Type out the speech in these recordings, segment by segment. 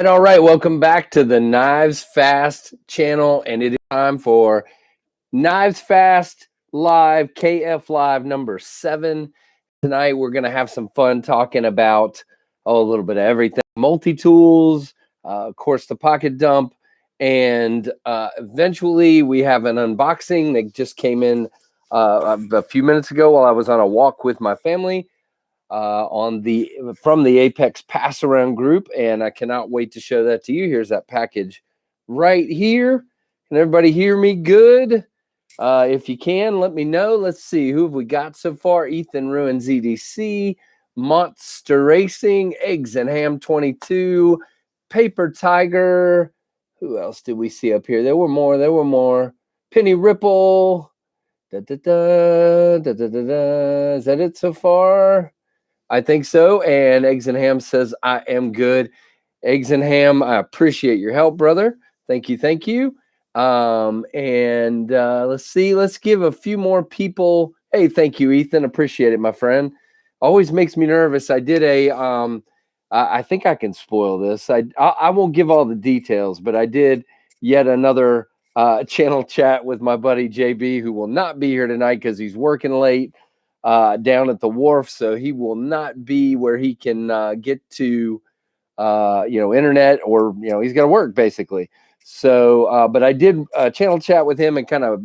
All right, welcome back to the KnivesFAST channel, and it is time for KnivesFAST Live, KFLive number 7. Tonight we're going to have some fun talking about a little bit of everything, multi-tools, of course the pocket dump, and eventually we have an unboxing that just came in a few minutes ago while I was on a walk with my family. From the Apex Pass Around group, and I cannot wait to show that to you. Here's that package right here. Can everybody hear me good? If you can, let me know. Let's see, who have we got so far? Ethan Ruin ZDC, Monster Racing, Eggs and Ham 22, Paper Tiger. Who else did we see up here? There were more. Penny Ripple. Is that it so far? I think so. And Eggs and Ham says, I am good. Eggs and Ham, I appreciate your help, brother. Thank you. Let's see. Let's give a few more people. Hey, thank you, Ethan. Appreciate it, my friend. Always makes me nervous. I did I think I can spoil this. I won't give all the details, but I did yet another channel chat with my buddy JB, who will not be here tonight because he's working late. Down at the wharf, so he will not be where he can get to internet, or he's got to work basically. So but I did channel chat with him and kind of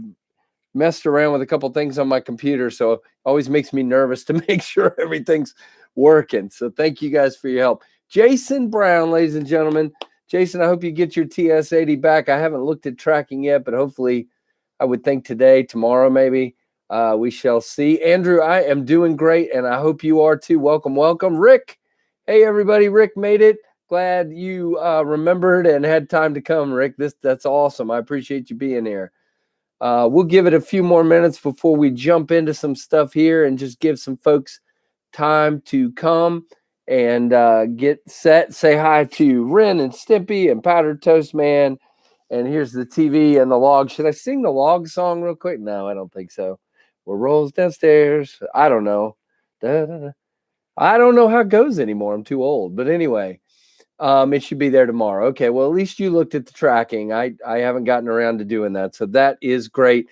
messed around with a couple things on my computer, so it always makes me nervous to make sure everything's working. So thank you guys for your help. Jason Brown, ladies and gentlemen. Jason, I hope you get your TS80 back. I haven't looked at tracking yet, but hopefully I would think today, tomorrow maybe. We shall see. Andrew, I am doing great, and I hope you are too. Welcome. Rick. Hey, everybody. Rick made it. Glad you remembered and had time to come, Rick. That's awesome. I appreciate you being here. We'll give it a few more minutes before we jump into some stuff here and just give some folks time to come and get set. Say hi to Ren and Stimpy and Powdered Toast Man. And here's the TV and the log. Should I sing the log song real quick? No, I don't think so. What rolls downstairs? I don't know. I don't know how it goes anymore. I'm too old. But anyway, it should be there tomorrow. Okay, well, at least you looked at the tracking. I haven't gotten around to doing that. So that is great.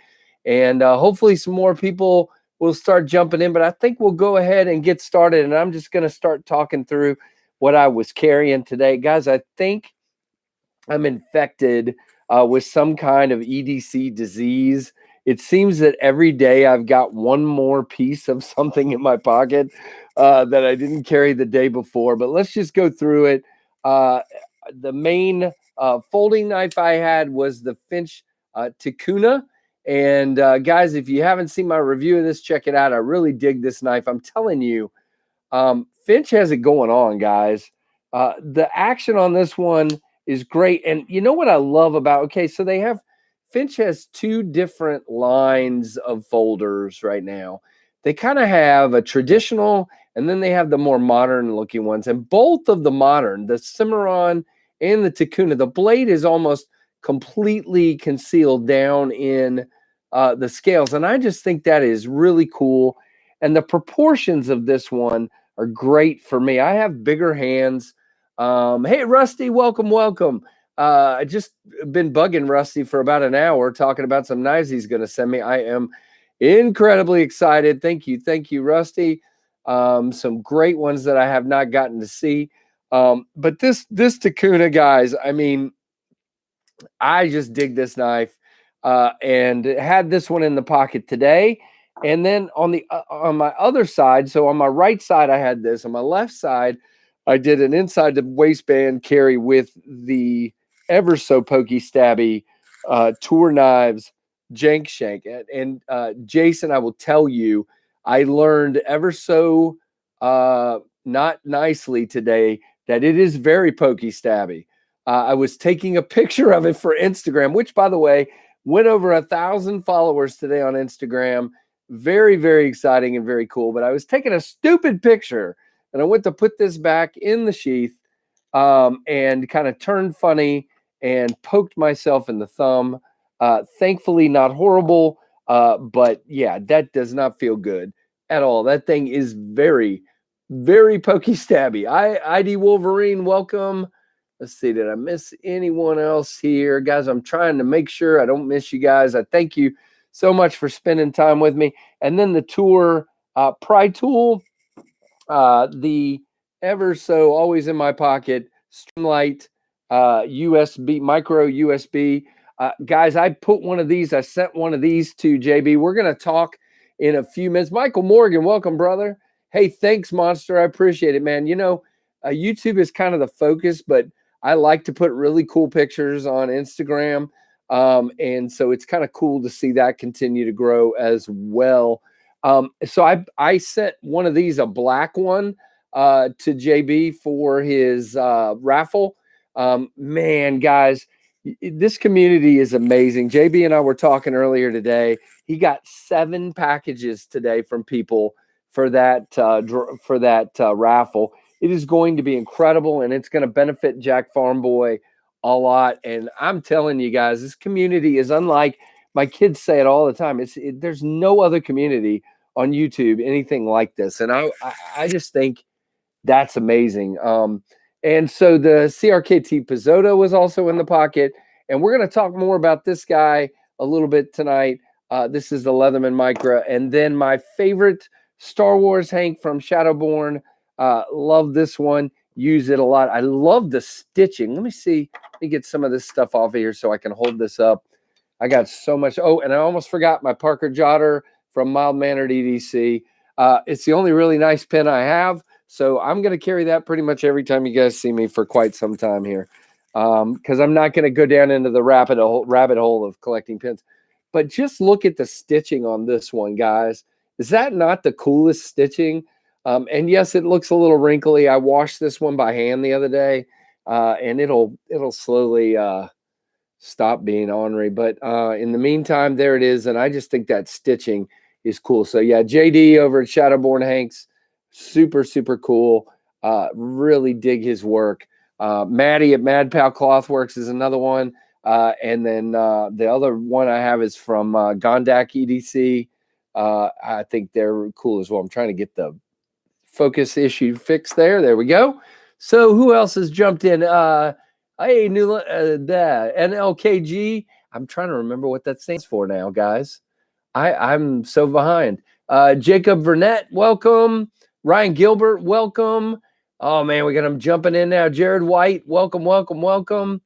And hopefully some more people will start jumping in. But I think we'll go ahead and get started. And I'm just going to start talking through what I was carrying today. Guys, I think I'm infected with some kind of EDC disease. It seems that every day I've got one more piece of something in my pocket that I didn't carry the day before. But let's just go through it. The main folding knife I had was the Finch Ticuna. And guys, if you haven't seen my review of this, check it out. I really dig this knife. I'm telling you, Finch has it going on, guys. The action on this one is great. And you know what I love about, okay, so Finch has two different lines of folders right now. They kind of have a traditional, and then they have the more modern looking ones. And both of the modern, the Cimarron and the Ticuna, the blade is almost completely concealed down in the scales. And I just think that is really cool. And the proportions of this one are great for me. I have bigger hands. Hey, Rusty, welcome. I just been bugging Rusty for about an hour talking about some knives he's going to send me. I am incredibly excited. Thank you, Rusty. Some great ones that I have not gotten to see. But this Ticuna, guys, I mean, I just dig this knife, and had this one in the pocket today. And then on my other side, so on my right side, I had this. On my left side, I did an inside the waistband carry with the ever so pokey stabby Toor Knives Jank Shank. And Jason, I will tell you, I learned ever so not nicely today that it is very pokey stabby. I was taking a picture of it for Instagram, which, by the way, went over 1,000 followers today on Instagram. Very, very exciting and very cool. But I was taking a stupid picture, and I went to put this back in the sheath and kind of turned funny and poked myself in the thumb. Thankfully, not horrible. But yeah, that does not feel good at all. That thing is very, very pokey stabby. ID Wolverine, welcome. Let's see, did I miss anyone else here? Guys, I'm trying to make sure I don't miss you guys. I thank you so much for spending time with me. And then the Toor pry tool, the ever so always in my pocket, Streamlight USB, micro USB. Guys, I put one of these, I sent one of these to JB. We're going to talk in a few minutes. Michael Morgan, welcome, brother. Hey, thanks, Monster. I appreciate it, man. You know, YouTube is kind of the focus, but I like to put really cool pictures on Instagram. And so it's kind of cool to see that continue to grow as well. So I sent one of these, a black one, to JB for his raffle. Man, guys, this community is amazing. JB and I were talking earlier today. He got 7 packages today from people for that raffle. It is going to be incredible, and it's going to benefit Jack Farm Boy a lot. And I'm telling you guys, this community is unlike, my kids say it all the time. There's no other community on YouTube anything like this, and I just think that's amazing. And so the CRKT Pizzotto was also in the pocket, and we're going to talk more about this guy a little bit tonight. This is the Leatherman Micra, and then my favorite Star Wars Hank from Shadowborn. Love this one. Use it a lot. I love the stitching. Let me see. Let me get some of this stuff off of here so I can hold this up. I got so much. Oh, and I almost forgot my Parker Jotter from Mild Mannered EDC. It's the only really nice pen I have, so I'm going to carry that pretty much every time you guys see me for quite some time here, because I'm not going to go down into the rabbit hole of collecting pens. But just look at the stitching on this one, guys. Is that not the coolest stitching? And yes, it looks a little wrinkly. I washed this one by hand the other day, and it'll slowly stop being ornery. But in the meantime, there it is. And I just think that stitching is cool. So yeah, JD over at Shadowborn Hanks, super, super cool. Really dig his work. Maddie at Mad Pal Clothworks is another one. And then the other one I have is from Gondak EDC. I think they're cool as well. I'm trying to get the focus issue fixed there. There we go. So who else has jumped in? Hey, the NLKG. I'm trying to remember what that stands for now, guys. I'm so behind. Jacob Burnett, welcome. Ryan Gilbert, welcome. Oh, man, we got them jumping in now. Jared White, welcome, welcome, welcome.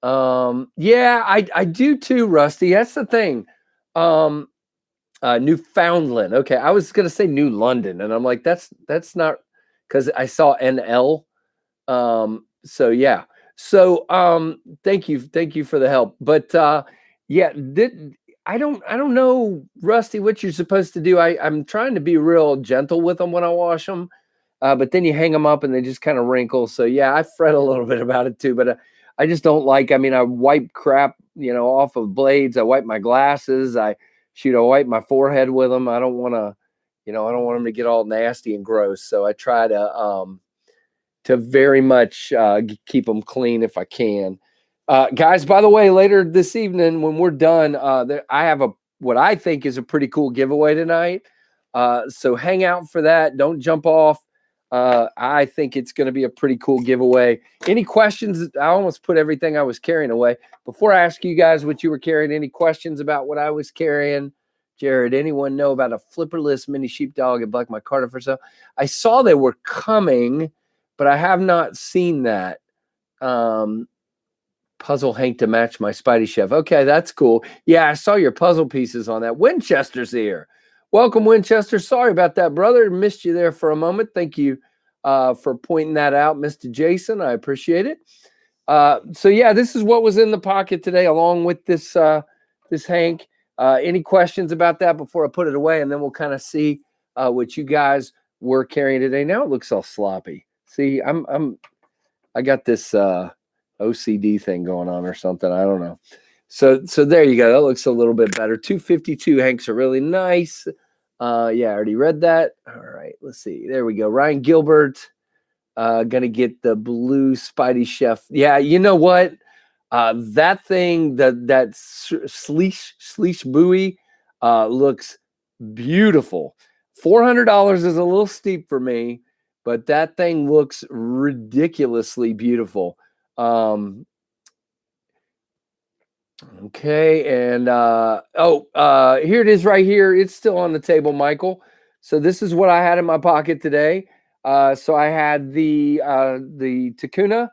Yeah, I do too, Rusty. That's the thing. Newfoundland. Okay, I was going to say New London, and I'm like, that's not, because I saw NL. So, yeah. So thank you for the help. But yeah, I don't know, Rusty, what you're supposed to do. I'm trying to be real gentle with them when I wash them, but then you hang them up and they just kind of wrinkle. So yeah, I fret a little bit about it too, but I just don't like. I mean, I wipe crap, off of blades. I wipe my glasses. I wipe my forehead with them. I don't want to, I don't want them to get all nasty and gross. So I try to very much keep them clean if I can. Guys, by the way, later this evening when we're done, I have what I think is a pretty cool giveaway tonight. So hang out for that. Don't jump off. I think it's going to be a pretty cool giveaway. Any questions? I almost put everything I was carrying away. Before I ask you guys what you were carrying, any questions about what I was carrying? Jared, anyone know about a flipperless mini sheepdog at Black My Carter for sale? I saw they were coming, but I have not seen that. Puzzle Hank to match my Spidey Chef. Okay, that's cool. Yeah, I saw your puzzle pieces on that. Winchester's here. Welcome, Winchester. Sorry about that, brother. Missed you there for a moment. Thank you for pointing that out, Mr. Jason. I appreciate it. So yeah, this is what was in the pocket today, along with this this Hank. Any questions about that before I put it away, and then we'll kind of see what you guys were carrying today. Now it looks all sloppy. See, I got this OCD thing going on or something. I don't know. So there you go. That looks a little bit better. 252 Hanks are really nice. Yeah, I already read that. All right, let's see. There we go. Ryan Gilbert, gonna get the blue Spidey Chef. Yeah, you know what? That thing, that sleesh buoy, looks beautiful. $400 is a little steep for me, but that thing looks ridiculously beautiful. Okay, and here it is right here. It's still on the table, Michael. So this is what I had in my pocket today. So I had the Takuna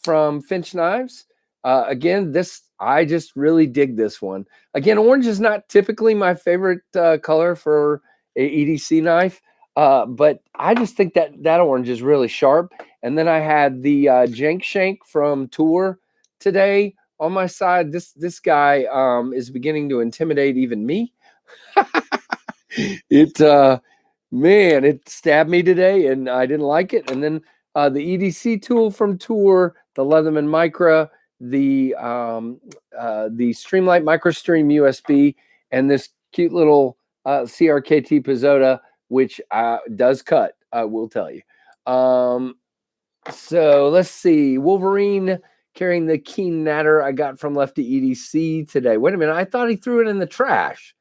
from Finch Knives. Again, I just really dig this one. Again, orange is not typically my favorite color for a EDC knife, but I just think that orange is really sharp. And then I had the Jank Shank from Toor today on my side. This guy is beginning to intimidate even me. It stabbed me today, and I didn't like it. And then the EDC tool from Toor, the Leatherman Micra, the Streamlight MicroStream USB, and this cute little CRKT Pizzota, which does cut, I will tell you. So let's see. Wolverine carrying the Keen Natter I got from Lefty EDC today. Wait a minute. I thought he threw it in the trash.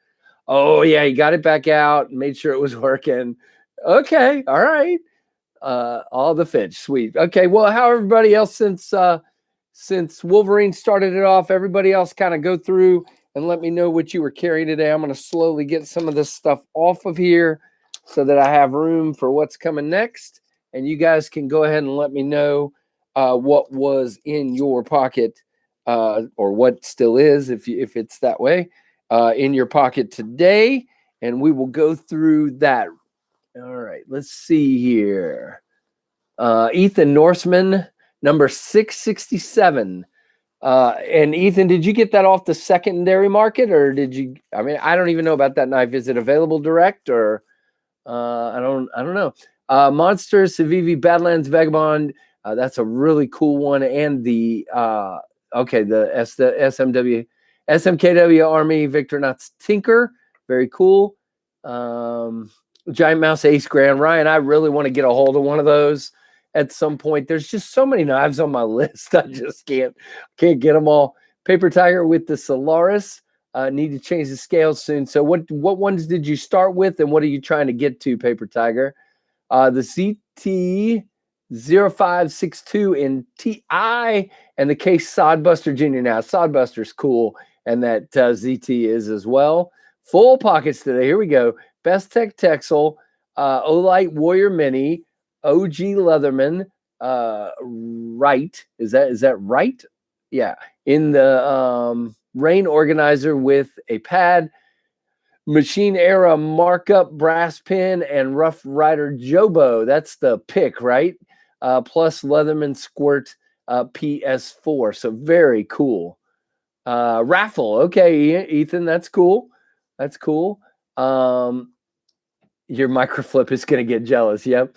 Oh, yeah. He got it back out and made sure it was working. Okay. All right. All the Finch. Sweet. Okay. Well, how everybody else since Wolverine started it off, everybody else kind of go through and let me know what you were carrying today. I'm going to slowly get some of this stuff off of here so that I have room for what's coming next. And you guys can go ahead and let me know what was in your pocket or what still is, if it's that way, in your pocket today. And we will go through that. All right, let's see here. Ethan Norsman, number 667. And Ethan, did you get that off the secondary market, or did you? I mean, I don't even know about that knife. Is it available direct, or I don't know. Monster Civivi Badlands Vagabond. That's a really cool one. And the SMKW Army Victorinox Tinker. Very cool. Giant Mouse Ace Grand. Ryan, I really want to get a hold of one of those at some point. There's just so many knives on my list. I just can't get them all. Paper Tiger with the Solaris. Need to change the scales soon. So what ones did you start with, and what are you trying to get to, Paper Tiger? The CT0562 in TI and the Case Sodbuster Jr. Now, Sodbuster's cool, and that ZT is as well. Full pockets today. Here we go. Best Tech Texel, Olight Warrior Mini, OG Leatherman, right. Is that right? Yeah. In the Rain Organizer with a pad, Machine Era Markup Brass Pin, and Rough Rider Jobo. That's the pick, right? Plus Leatherman Squirt PS4. So very cool. Raffle. Okay, Ethan, that's cool. That's cool. Your microflip is going to get jealous. Yep.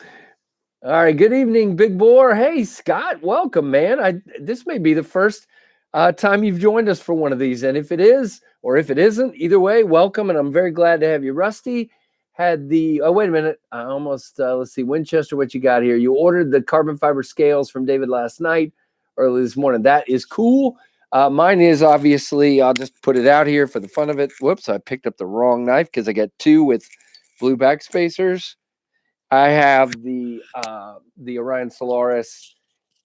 All right. Good evening, Big Boar. Hey, Scott. Welcome, man. This may be the first time you've joined us for one of these. And if it is, or if it isn't, either way, welcome. And I'm very glad to have you. Rusty had wait a minute. I almost, let's see, Winchester, what you got here? You ordered the carbon fiber scales from David last night, early this morning. That is cool. Mine is obviously, I'll just put it out here for the fun of it. Whoops, I picked up the wrong knife because I got two with blue back spacers. I have the Orion Solaris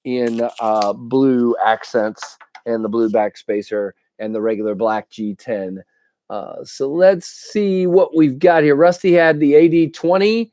in blue accents and the blue back spacer and the regular black G10. So let's see what we've got here. Rusty had the AD20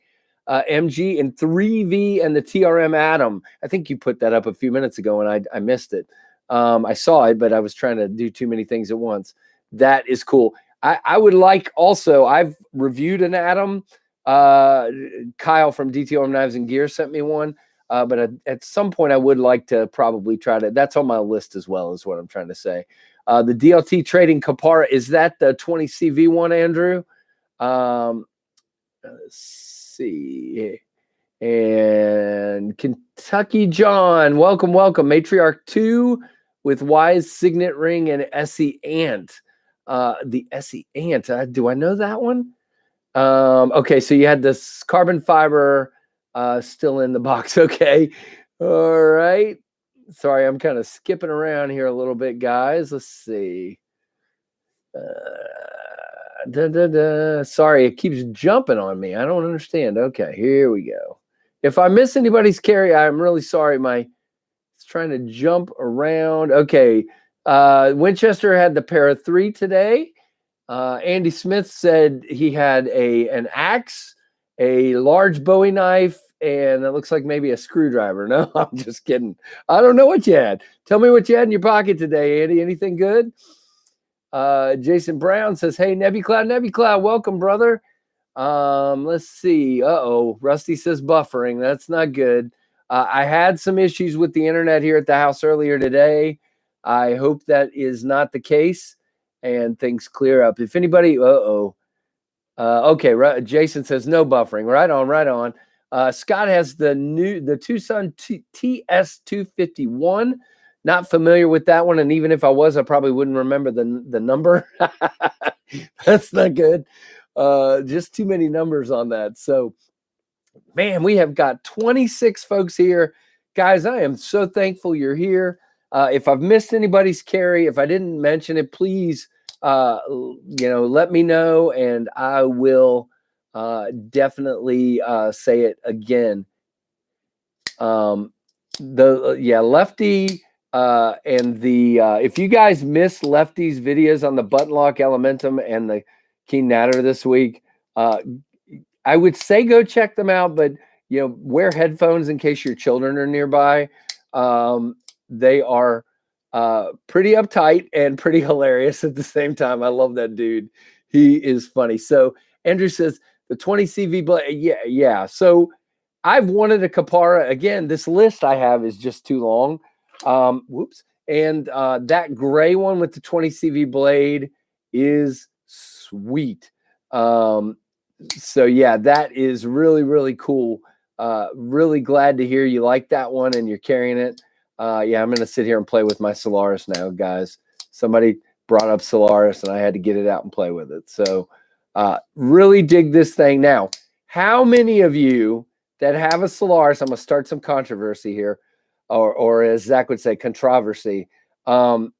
MG in 3V and the TRM Atom. I think you put that up a few minutes ago and I missed it. I saw it, but I was trying to do too many things at once. That is cool. I would like also, I've reviewed an Atom. Kyle from DTOM Knives and Gear sent me one. But at some point I would like to probably try to, that's on my list as well, is what I'm trying to say. The DLT Trading Kapara, is that the 20 CV one, Andrew? Let's see. And Kentucky John, welcome. Matriarch 2 with Wise Signet Ring and Essie Ant. The Essie Ant, do I know that one? Okay, so you had this carbon fiber still in the box. Okay. All right. Sorry, I'm kind of skipping around here a little bit, guys. Let's see. Sorry, it keeps jumping on me. I don't understand. Okay, here we go. If I miss anybody's carry, I'm really sorry. It's trying to jump around. Okay. Winchester had the pair of 3 today. Andy Smith said he had an axe, a large Bowie knife, and it looks like maybe a screwdriver. No, I'm just kidding. I don't know what you had. Tell me what you had in your pocket today, Andy. Anything good? Jason Brown says, hey, Nebucloud, welcome, brother. Let's see. Rusty says buffering. That's not good. I had some issues with the internet here at the house earlier today. I hope that is not the case and things clear up. If anybody, okay, Jason says no buffering. Right on. Scott has the Tucson TS251. Not familiar with that one, and even if I was, I probably wouldn't remember the number. That's not good. Just too many numbers on that. So, man, we have got 26 folks here. Guys, I am so thankful you're here. If I've missed anybody's carry, if I didn't mention it, please, let me know, and I will definitely say it again. Lefty and the if you guys missed Lefty's videos on the button lock Elementum and the Keen Natter this week, I would say go check them out, but wear headphones in case your children are nearby. They are pretty uptight and pretty hilarious at the same time. I love that dude. He is funny. So Andrew says the 20 CV blade. Yeah. So I've wanted a Kapara. Again, this list I have is just too long. And that gray one with the 20 CV blade is sweet. So yeah, that is really, really cool. Really glad to hear you like that one and you're carrying it. I'm going to sit here and play with my Solaris now, guys. Somebody brought up Solaris and I had to get it out and play with it. So really dig this thing. Now, how many of you that have a Solaris, I'm going to start some controversy here, or as Zach would say, controversy. How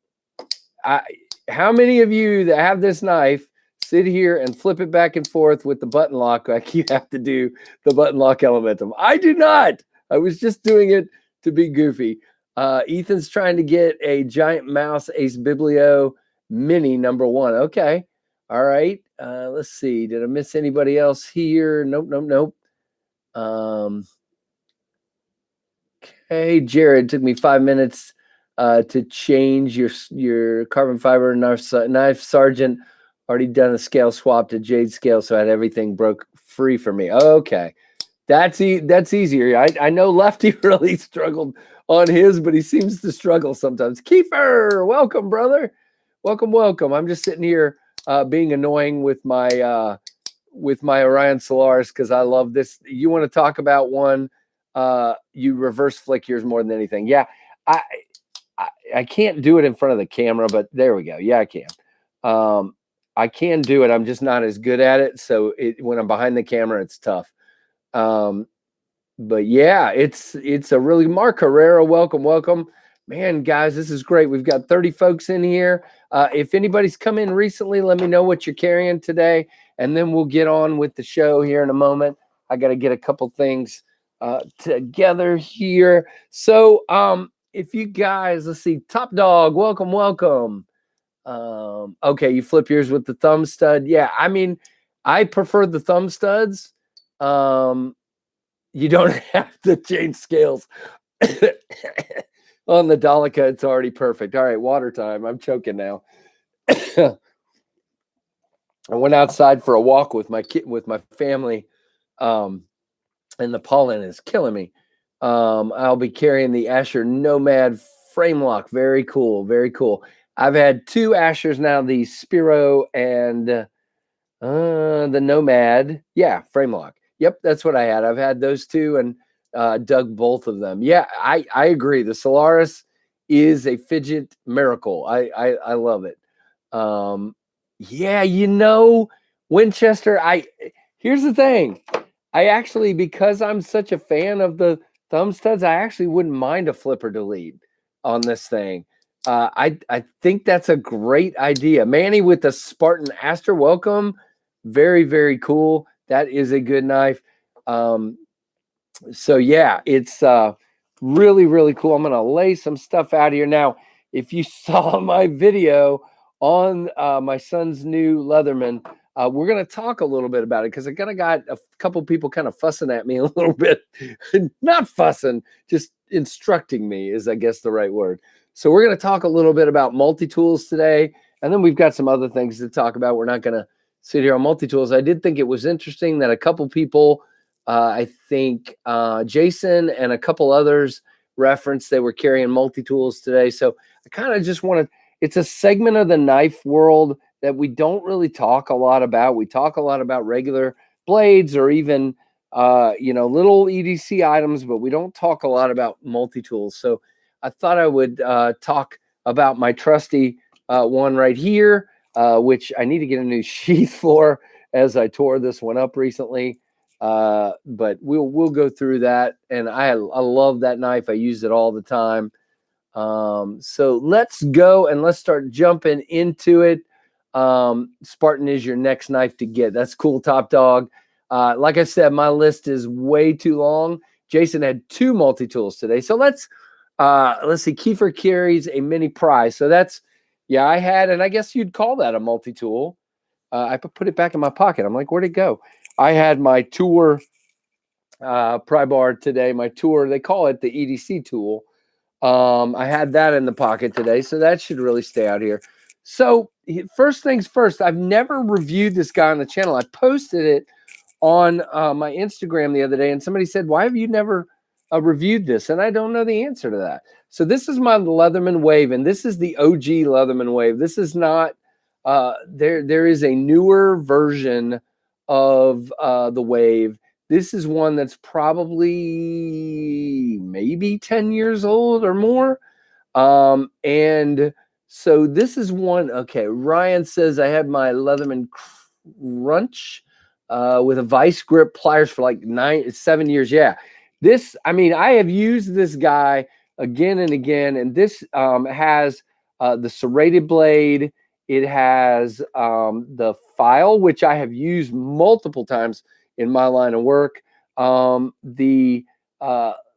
many of you that have this knife sit here and flip it back and forth with the button lock like you have to do the button lock Elementum? I do not. I was just doing it to be goofy. Ethan's trying to get a Giant Mouse Ace Biblio Mini #1. Okay. All right. Let's see. Did I miss anybody else here? Nope. Okay, Jared, took me 5 minutes to change your carbon fiber knife Sergeant. Already done a scale swap to jade scale, so I had everything broke free for me. Okay, that's easier. I know Lefty really struggled on his, but he seems to struggle sometimes. Kiefer, welcome, brother. Welcome. I'm just sitting here being annoying with my Orion Solaris because I love this. You want to talk about one? You reverse flick yours more than anything. Yeah, I can't do it in front of the camera, but there we go. Yeah, I can. I can do it. I'm just not as good at it. So when I'm behind the camera, it's tough. But yeah, it's a really Mark Herrera. Welcome. Man, guys, this is great. We've got 30 folks in here. If anybody's come in recently, let me know what you're carrying today, and then we'll get on with the show here in a moment. I got to get a couple things together here. So if you guys, let's see, Top Dog, welcome. Okay, you flip yours with the thumb stud. Yeah, I mean, I prefer the thumb studs. You don't have to change scales. On the Dolica, it's already perfect. All right, water time. I'm choking now. I went outside for a walk with my family, and the pollen is killing me. I'll be carrying the Asher Nomad frame lock. Very cool. I've had 2 Ashers now, the Spiro and the Nomad. Yeah, frame lock. Yep, that's what I had. I've had those 2 and dug both of them. Yeah, I agree. The Solaris is a fidget miracle. I love it. Yeah, Winchester, here's the thing. I actually, because I'm such a fan of the thumb studs, I actually wouldn't mind a flipper delete on this thing. I think that's a great idea. Manny with the Spartan Aster, welcome. Very, very cool. That is a good knife. So yeah, it's really, really cool. I'm going to lay some stuff out here. Now, if you saw my video on my son's new Leatherman, we're going to talk a little bit about it because I kind of got a couple people kind of fussing at me a little bit. Not fussing, just instructing me is, I guess, the right word. So we're going to talk a little bit about multi-tools today. And then we've got some other things to talk about. We're not going to sit here on multi-tools. I did think it was interesting that a couple people, I think Jason and a couple others referenced they were carrying multi-tools today. So I kind of just want to, it's a segment of the knife world that we don't really talk a lot about. We talk a lot about regular blades or even, little EDC items, but we don't talk a lot about multi-tools. So I thought I would talk about my trusty one right here, which I need to get a new sheath for as I tore this one up recently. But we'll go through that. And I love that knife. I use it all the time. So let's go and let's start jumping into it. Spartan is your next knife to get. That's cool, Top Dog. Like I said, my list is way too long. Jason had 2 multi-tools today. So let's see. Kiefer carries a mini prize. So that's, yeah, I had, and I guess you'd call that a multi-tool. I put it back in my pocket. I'm like, where'd it go? I had my Toor pry bar today. My Toor, they call it the EDC tool. I had that in the pocket today, so that should really stay out here. So first things first, I've never reviewed this guy on the channel. I posted it on my Instagram the other day, and somebody said, why have you never reviewed this? And I don't know the answer to that. So this is my Leatherman Wave, and this is the OG Leatherman Wave. This is not, there is a newer version of the Wave. This is one that's probably maybe 10 years old or more. And so this is one. Okay, Ryan says I had my Leatherman Crunch with a vice grip pliers for like 7 years. Yeah, this, I mean, I have used this guy again and again, and this has the serrated blade. It has the file, which I have used multiple times in my line of work. The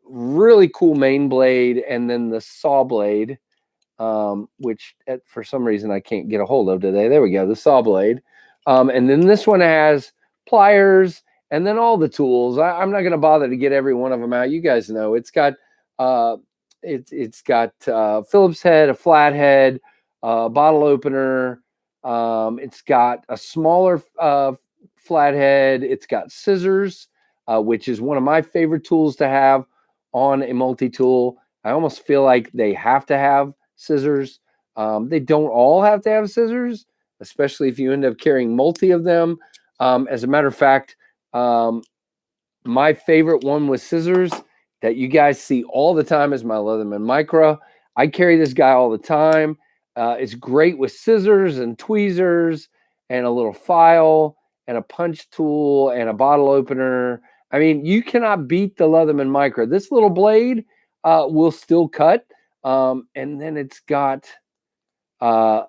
really cool main blade, and then the saw blade, which for some reason I can't get a hold of today. There we go, the saw blade. And then this one has pliers, and then all the tools. I'm not going to bother to get every one of them out. You guys know it's got it's got Phillips head, a flathead, bottle opener. It's got a smaller flathead. It's got scissors, which is one of my favorite tools to have on a multi-tool. I almost feel like they have to have scissors. They don't all have to have scissors, especially if you end up carrying multi of them. As a matter of fact, my favorite one with scissors that you guys see all the time is my Leatherman Micra. I carry this guy all the time. It's great with scissors and tweezers and a little file and a punch tool and a bottle opener. I mean, you cannot beat the Leatherman Micra. This little blade will still cut. And then it's got, like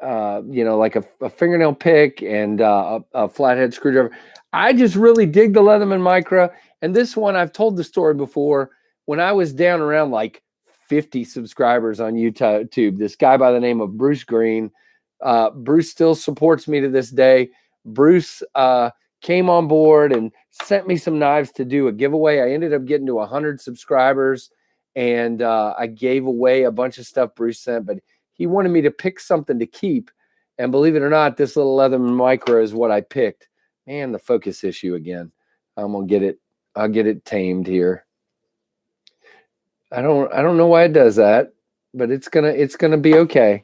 a fingernail pick and a flathead screwdriver. I just really dig the Leatherman Micra. And this one, I've told the story before. When I was down around like 50 subscribers on YouTube, this guy by the name of Bruce Green, Bruce still supports me to this day. Bruce came on board and sent me some knives to do a giveaway. I ended up getting to 100 subscribers, and I gave away a bunch of stuff Bruce sent, but he wanted me to pick something to keep. And believe it or not, this little Leatherman Micra is what I picked. Man, the focus issue again. I'm gonna get it. I'll get it tamed here. I don't know why it does that, but it's gonna be okay.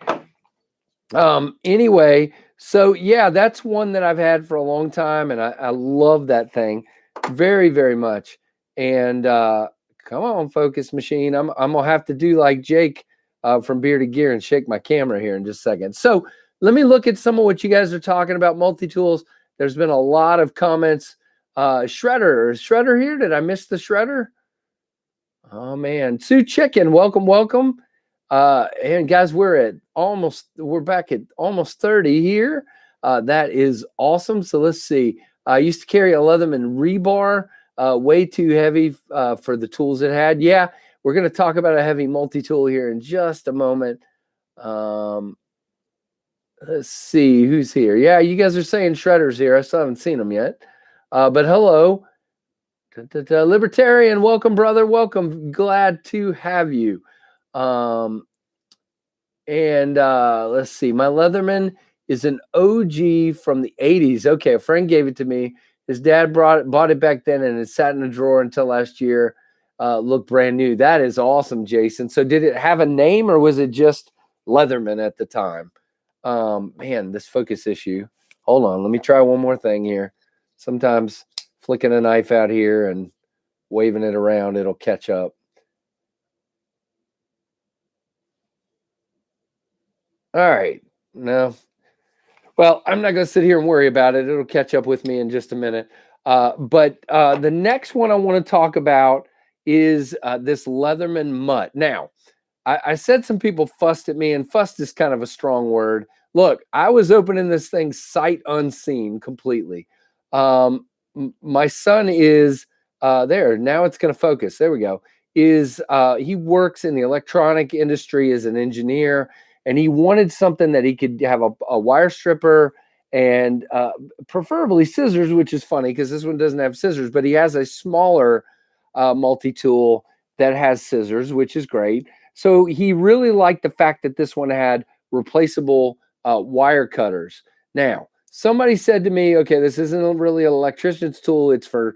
Anyway, so yeah, that's one that I've had for a long time, and I love that thing very, very much. And come on, focus machine. I'm gonna have to do like Jake from Bearded Gear and shake my camera here in just a second. So let me look at some of what you guys are talking about, multi-tools. There's been a lot of comments. Shredder, is Shredder here? Did I miss the Shredder? Oh man, Sue Chicken, welcome. And guys, we're back at almost 30 here. That is awesome. So let's see. I used to carry a Leatherman rebar. way too heavy for the tools it had. Yeah, we're going to talk about a heavy multi-tool here in just a moment. Let's see who's here. Yeah, you guys are saying shredders here. I still haven't seen them yet. But hello. Libertarian, welcome, brother. Welcome. Glad to have you. And let's see. My Leatherman is an OG from the 80s. Okay, a friend gave it to me. His dad bought it back then, and it sat in a drawer until last year. Looked brand new. That is awesome, Jason. So did it have a name, or was it just Leatherman at the time? Man, this focus issue. Hold on. Let me try one more thing here. Sometimes flicking a knife out here and waving it around, it'll catch up. All right. No. Well, I'm not going to sit here and worry about it. It'll catch up with me in just a minute. But the next one I want to talk about is this Leatherman Mutt. Now, I said some people fussed at me, and fussed is kind of a strong word. Look, I was opening this thing sight unseen completely. My son is there. Now it's going to focus. There we go. He works in the electronic industry as an engineer, and he wanted something that he could have a wire stripper and preferably scissors, which is funny because this one doesn't have scissors, but he has a smaller multi-tool that has scissors, which is great. So he really liked the fact that this one had replaceable wire cutters. Now, somebody said to me, okay, this isn't really an electrician's tool. It's for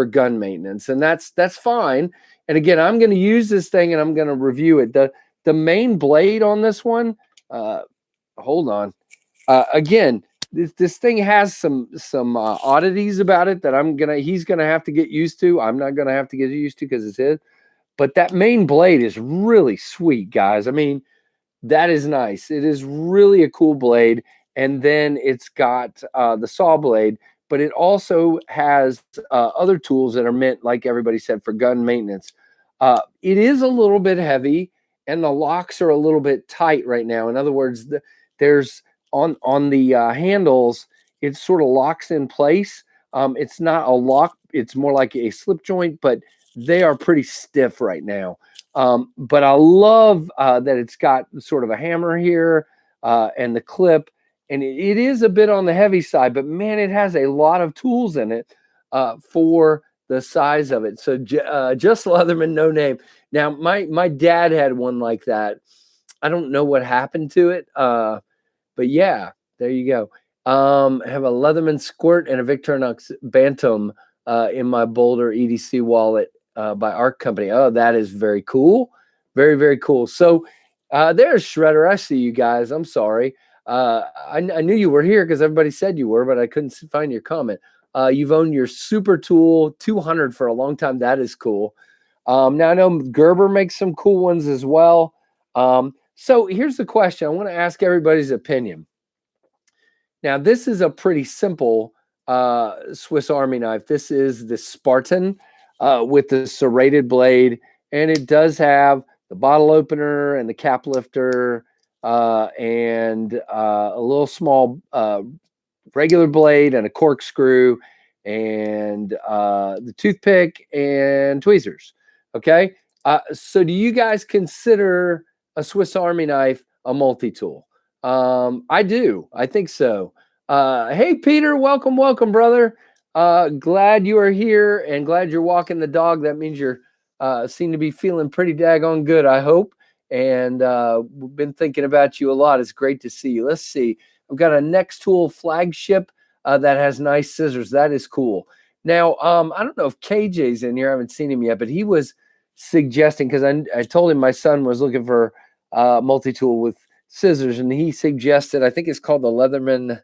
gun maintenance, and that's fine. And again, I'm going to use this thing and I'm going to review it. The main blade on this one, hold on. Again, this thing has some oddities about it that he's gonna have to get used to. I'm not gonna have to get used to because it's his. But that main blade is really sweet, guys. I mean, that is nice. It is really a cool blade. And then it's got the saw blade, but it also has other tools that are meant, like everybody said, for gun maintenance. It is a little bit heavy, and the locks are a little bit tight right now. In other words, there's on the handles, it sort of locks in place. It's not a lock. It's more like a slip joint, but they are pretty stiff right now. But I love that it's got sort of a hammer here and the clip. And it is a bit on the heavy side, but man, it has a lot of tools in it for the size of it. So just Leatherman, no name. Now, my dad had one like that. I don't know what happened to it, but yeah, there you go. I have a Leatherman Squirt and a Victorinox Bantam in my Boulder EDC wallet by Arc Company. Oh, that is very cool. Very, very cool. So there's Shredder. I see you guys. I'm sorry. I knew you were here because everybody said you were, but I couldn't find your comment. You've owned your Super Tool 200 for a long time. That is cool. Now I know Gerber makes some cool ones as well. So here's the question. I want to ask everybody's opinion. Now, this is a pretty simple Swiss Army knife. This is the Spartan with the serrated blade, and it does have the bottle opener and the cap lifter and a little small regular blade and a corkscrew and the toothpick and tweezers. Okay. So do you guys consider a Swiss Army knife a multi-tool? I do. I think so. Hey, Peter, welcome, brother. Glad you are here and glad you're walking the dog. That means you're seem to be feeling pretty daggone good, I hope. And we've been thinking about you a lot. It's great to see you. Let's see. I've got a Next Tool flagship that has nice scissors. That is cool. Now, I don't know if KJ's in here. I haven't seen him yet, but he was suggesting, because I told him my son was looking for multi-tool with scissors, and he suggested, I think it's called the Leatherman.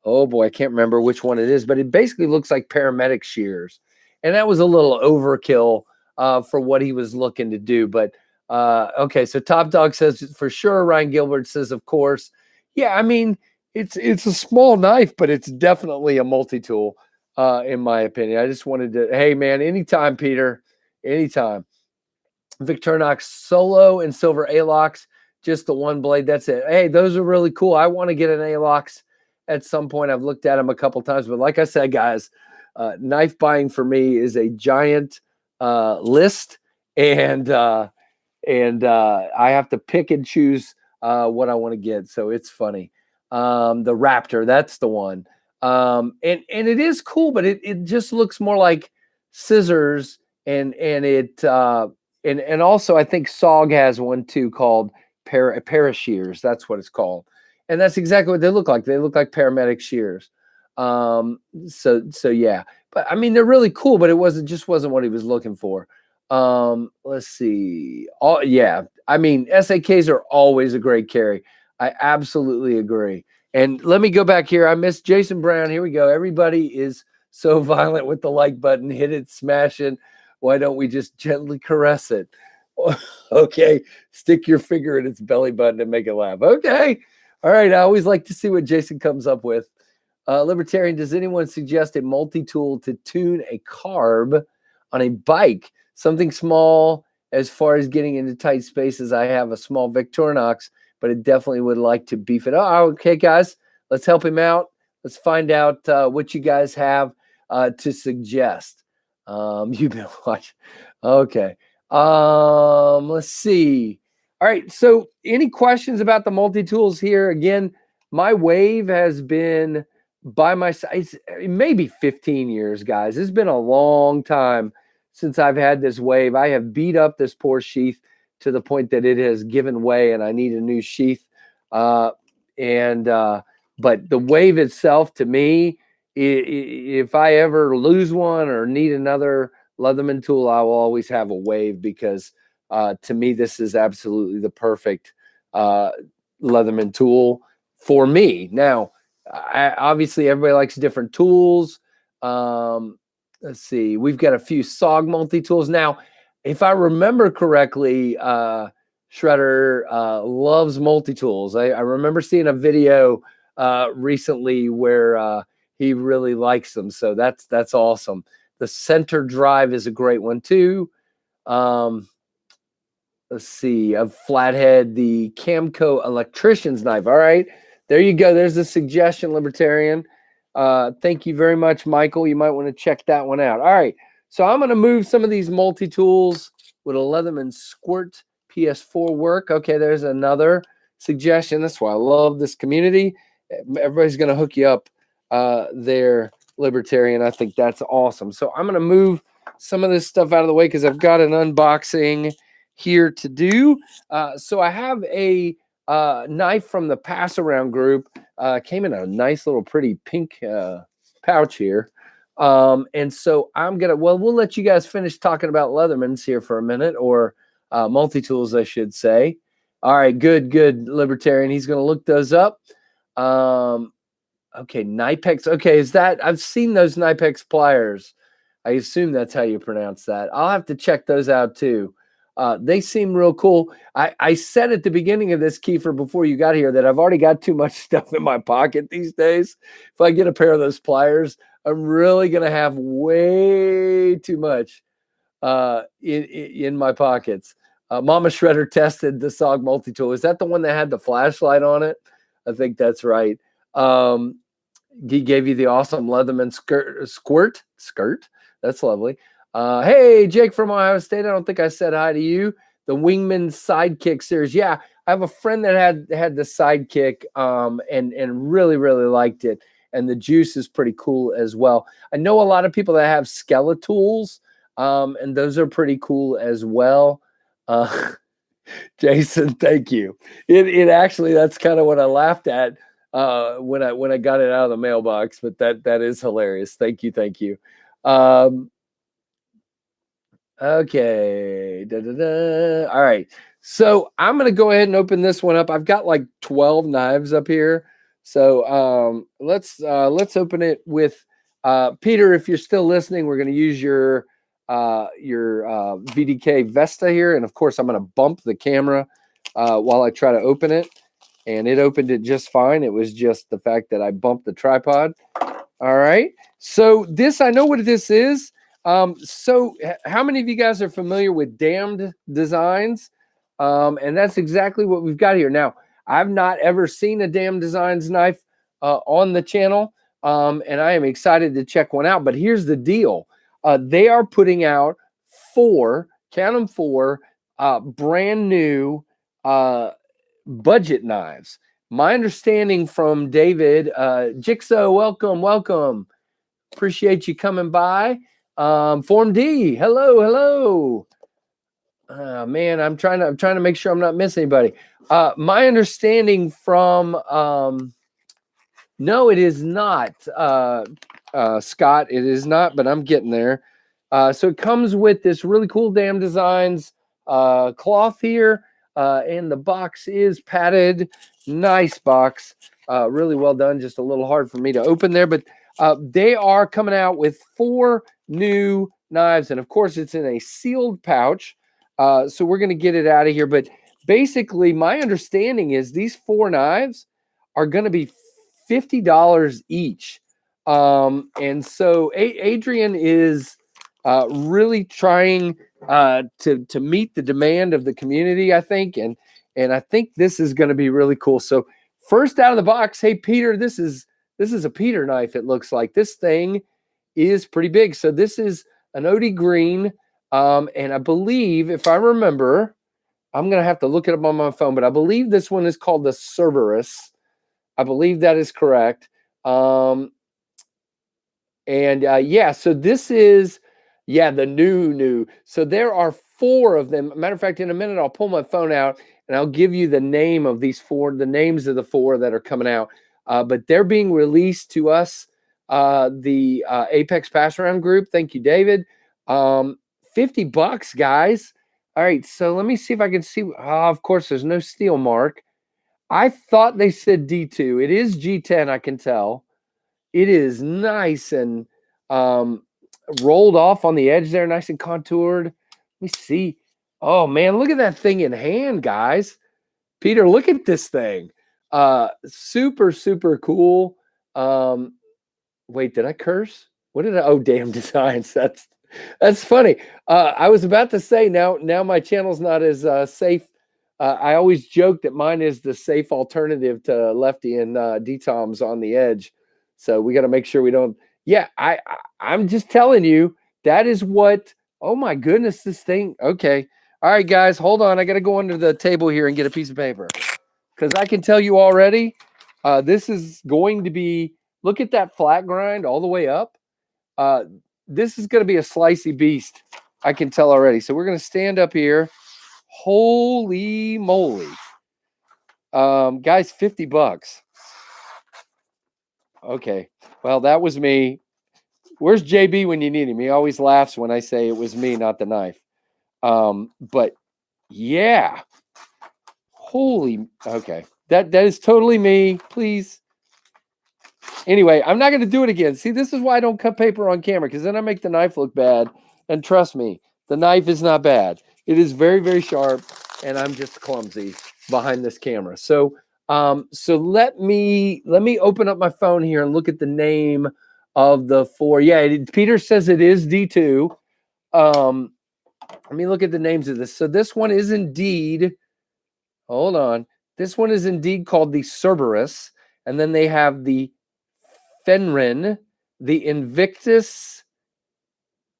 Oh boy, I can't remember which one it is, but it basically looks like paramedic shears. And that was a little overkill for what he was looking to do. But okay, so Top Dog says for sure. Ryan Gilbert says, of course. Yeah, I mean, it's a small knife, but it's definitely a multi-tool, in my opinion. I just wanted to, hey man, anytime, Peter, anytime. Victorinox Solo and Silver A-Locks, just the one blade. That's it. Hey, those are really cool. I want to get an A-Locks at some point. I've looked at them a couple times, but like I said, guys, Knife buying for me is a giant list, and I have to pick and choose what I want to get. So it's funny. The Raptor, that's the one. And it is cool, but it just looks more like scissors, and also I think SOG has one too called a pair of shears. That's what it's called, and that's exactly what they look like. They look like paramedic shears. So yeah, but I mean they're really cool, but it wasn't what he was looking for. Let's see. Yeah, I mean SAKs are always a great carry. I absolutely agree. And let me go back here. I missed Jason Brown. Here we go. Everybody is so violent with the like button. Hit it, smash it. Why don't we just gently caress it? Okay. Stick your finger in its belly button and make it laugh. Okay. All right. I always like to see what Jason comes up with. Libertarian, does anyone suggest a multi-tool to tune a carb on a bike? Something small as far as getting into tight spaces. I have a small Victorinox, but it definitely would like to beef it up. Oh, okay, guys, let's help him out. Let's find out what you guys have to suggest. You've been watching. Okay. Let's see. All right. So any questions about the multi-tools here? Again, my wave has been by my side. Maybe 15 years, guys. It's been a long time since I've had this wave. I have beat up this poor sheath to the point that it has given way and I need a new sheath. But the wave itself, to me, if I ever lose one or need another Leatherman tool, I will always have a wave because to me, this is absolutely the perfect Leatherman tool for me. Now, obviously, everybody likes different tools. Let's see. We've got a few SOG multi-tools. Now, if I remember correctly, Shredder loves multi-tools. I remember seeing a video recently where he really likes them. So that's awesome. The center drive is a great one too. Let's see. A flathead, the Camco electrician's knife. All right. There you go. There's a suggestion, Libertarian. Thank you very much, Michael. You might want to check that one out. All right. So I'm going to move some of these multi-tools with a Leatherman Squirt PS4 work. Okay, there's another suggestion. That's why I love this community. Everybody's going to hook you up there, Libertarian. I think that's awesome. So I'm going to move some of this stuff out of the way because I've got an unboxing here to do. So I have a knife from the Pass Around group. Came in a nice little pretty pink pouch here. And so we'll let you guys finish talking about Leathermans here for a minute, or multi-tools, I should say. All right, good, Libertarian. He's going to look those up. Okay, Knipex. Okay, I've seen those Knipex pliers. I assume that's how you pronounce that. I'll have to check those out too. They seem real cool. I said at the beginning of this, Kiefer, before you got here, that I've already got too much stuff in my pocket these days. If I get a pair of those pliers, I'm really going to have way too much in my pockets. Mama Shredder tested the SOG multi-tool. Is that the one that had the flashlight on it? I think that's right. He gave you the awesome Leatherman skirt. That's lovely. Hey, Jake from Ohio State. I don't think I said hi to you. The Wingman Sidekick series. Yeah, I have a friend that had the Sidekick and really, really liked it. And the Juice is pretty cool as well. I know a lot of people that have Skeletools, and those are pretty cool as well. Jason, thank you. It actually, that's kind of what I laughed at when I got it out of the mailbox, but that is hilarious. Thank you. Okay. All right. So I'm going to go ahead and open this one up. I've got like 12 knives up here. So let's open it with Peter. If you're still listening, we're going to use your VDK Vesta here. And of course, I'm going to bump the camera while I try to open it. And it opened it just fine. It was just the fact that I bumped the tripod. All right. So this, I know what this is. So how many of you guys are familiar with Damned Designs? And that's exactly what we've got here. Now, I've not ever seen a Damned Designs knife on the channel. and I am excited to check one out. But here's the deal. They are putting out 4, count them 4, brand new budget knives. My understanding from David, Jigsaw, welcome. Appreciate you coming by. Form D, hello. Man, I'm trying to make sure I'm not missing anybody. My understanding from no, it is not, Scott. It is not, but I'm getting there. So it comes with this really cool Damn Designs cloth here, and the box is padded. Nice box, really well done. Just a little hard for me to open there, but they are coming out with 4 new knives, and of course, it's in a sealed pouch. So we're going to get it out of here. But basically, my understanding is these 4 knives are going to be $50 each. And so Adrian is really trying to meet the demand of the community, I think. And I think this is going to be really cool. So first out of the box, hey, Peter, this is a Peter knife. It looks like this thing is pretty big. So this is an OD green. And I believe, if I remember, I'm going to have to look it up on my phone, but I believe this one is called the Cerberus. I believe that is correct. Yeah, so this is, the new. So there are 4 of them. Matter of fact, in a minute, I'll pull my phone out and I'll give you the name of these 4, the names of the 4 that are coming out. But they're being released to us, the Apex Pass Around group. Thank you, David. $50, guys. All right, so let me see if I can see. Of course, there's no steel mark. I thought they said D2. It is G10, I can tell. It is nice and rolled off on the edge there, nice and contoured. Let me see. Oh, man, look at that thing in hand, guys. Peter, look at this thing. Super, super cool. Wait, did I curse? What did I? Oh, Damn Designs. That's funny. I was about to say now my channel's not as safe. I always joke that mine is the safe alternative to Lefty and DTOMs on the edge. So we got to make sure we don't. Yeah, I'm just telling you, that is what. Oh my goodness, this thing. Okay. All right, guys, hold on. I got to go under the table here and get a piece of paper, because I can tell you already, this is going to be. Look at that flat grind all the way up. This is going to be a slicey beast. I can tell already. So we're going to stand up here. Holy moly. Guys, $50. Okay. Well, that was me. Where's JB when you need him? He always laughs when I say it was me, not the knife. But yeah. Holy, okay. That is totally me. Please. Anyway, I'm not going to do it again. See, this is why I don't cut paper on camera, because then I make the knife look bad. And trust me, the knife is not bad. It is very, very sharp, and I'm just clumsy behind this camera. So, so let me open up my phone here and look at the name of the 4. Yeah, Peter says it is D2. Let me look at the names of this. So this one is indeed, hold on. This one is indeed called the Cerberus, and then they have the Fenrin, the Invictus.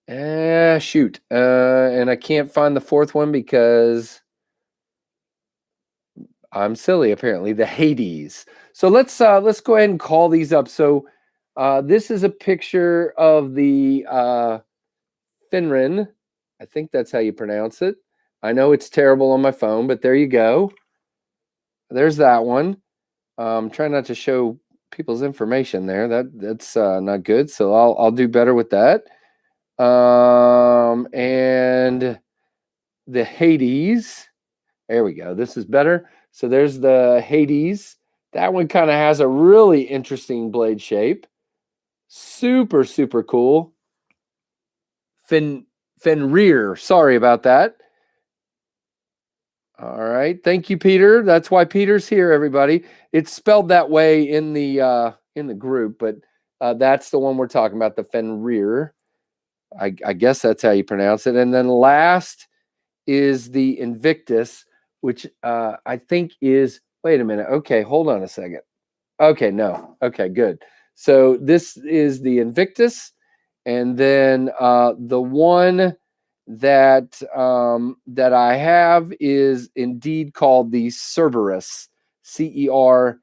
Shoot. And I can't find the 4th one because I'm silly, apparently. The Hades. So let's go ahead and call these up. So this is a picture of the Fenrin. I think that's how you pronounce it. I know it's terrible on my phone, but there you go. There's that one. Try not to show people's information there. That's not good. So I'll do better with that. And the Hades. There we go. This is better. So there's the Hades. That one kind of has a really interesting blade shape. Super, super cool. Fenrir. Sorry about that. All right. Thank you, Peter. That's why Peter's here, everybody. It's spelled that way in the group, but that's the one we're talking about, the Fenrir. I guess that's how you pronounce it. And then last is the Invictus, which I think is, wait a minute. Okay, hold on a second. Okay, no. Okay, good. So this is the Invictus, and then the one that that I have is indeed called the Cerberus, Cerberus.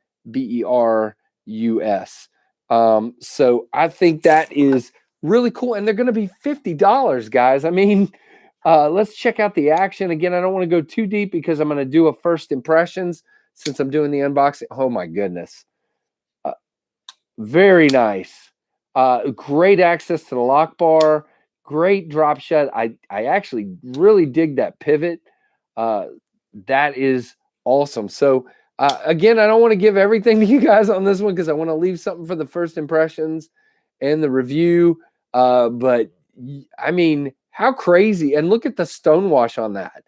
So I think that is really cool, and they're going to be $50, guys. I mean, let's check out the action again. I don't want to go too deep because I'm going to do a first impressions since I'm doing the unboxing. Oh my goodness, very nice. Great access to the lock bar. Great drop shut. I actually really dig that pivot. That is awesome. So again, I don't want to give everything to you guys on this one because I want to leave something for the first impressions and the review. But I mean, how crazy! And look at the stonewash on that.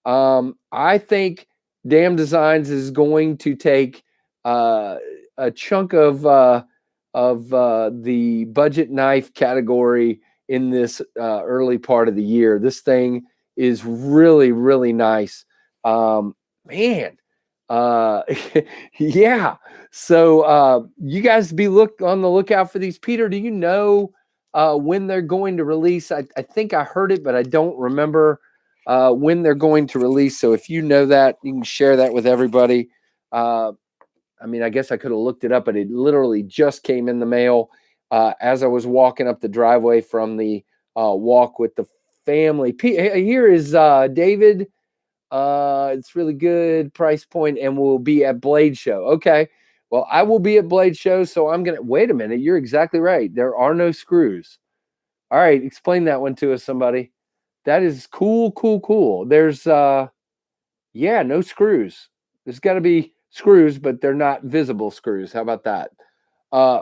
I think Damn Designs is going to take a chunk of the budget knife category in this early part of the year. This thing is really, really nice. Man, yeah. So you guys be on the lookout for these. Peter, do you know when they're going to release? I think I heard it, but I don't remember when they're going to release. So if you know that, you can share that with everybody. I mean, I guess I could have looked it up, but it literally just came in the mail as I was walking up the driveway from the walk with the family. Here is David. It's really good price point, and we'll be at Blade Show. Okay. Well, I will be at Blade Show, so I'm going to wait a minute. You're exactly right. There are no screws. All right. Explain that one to us, somebody. That is cool, cool, cool. There's, yeah, no screws. There's got to be screws, but they're not visible screws. How about that?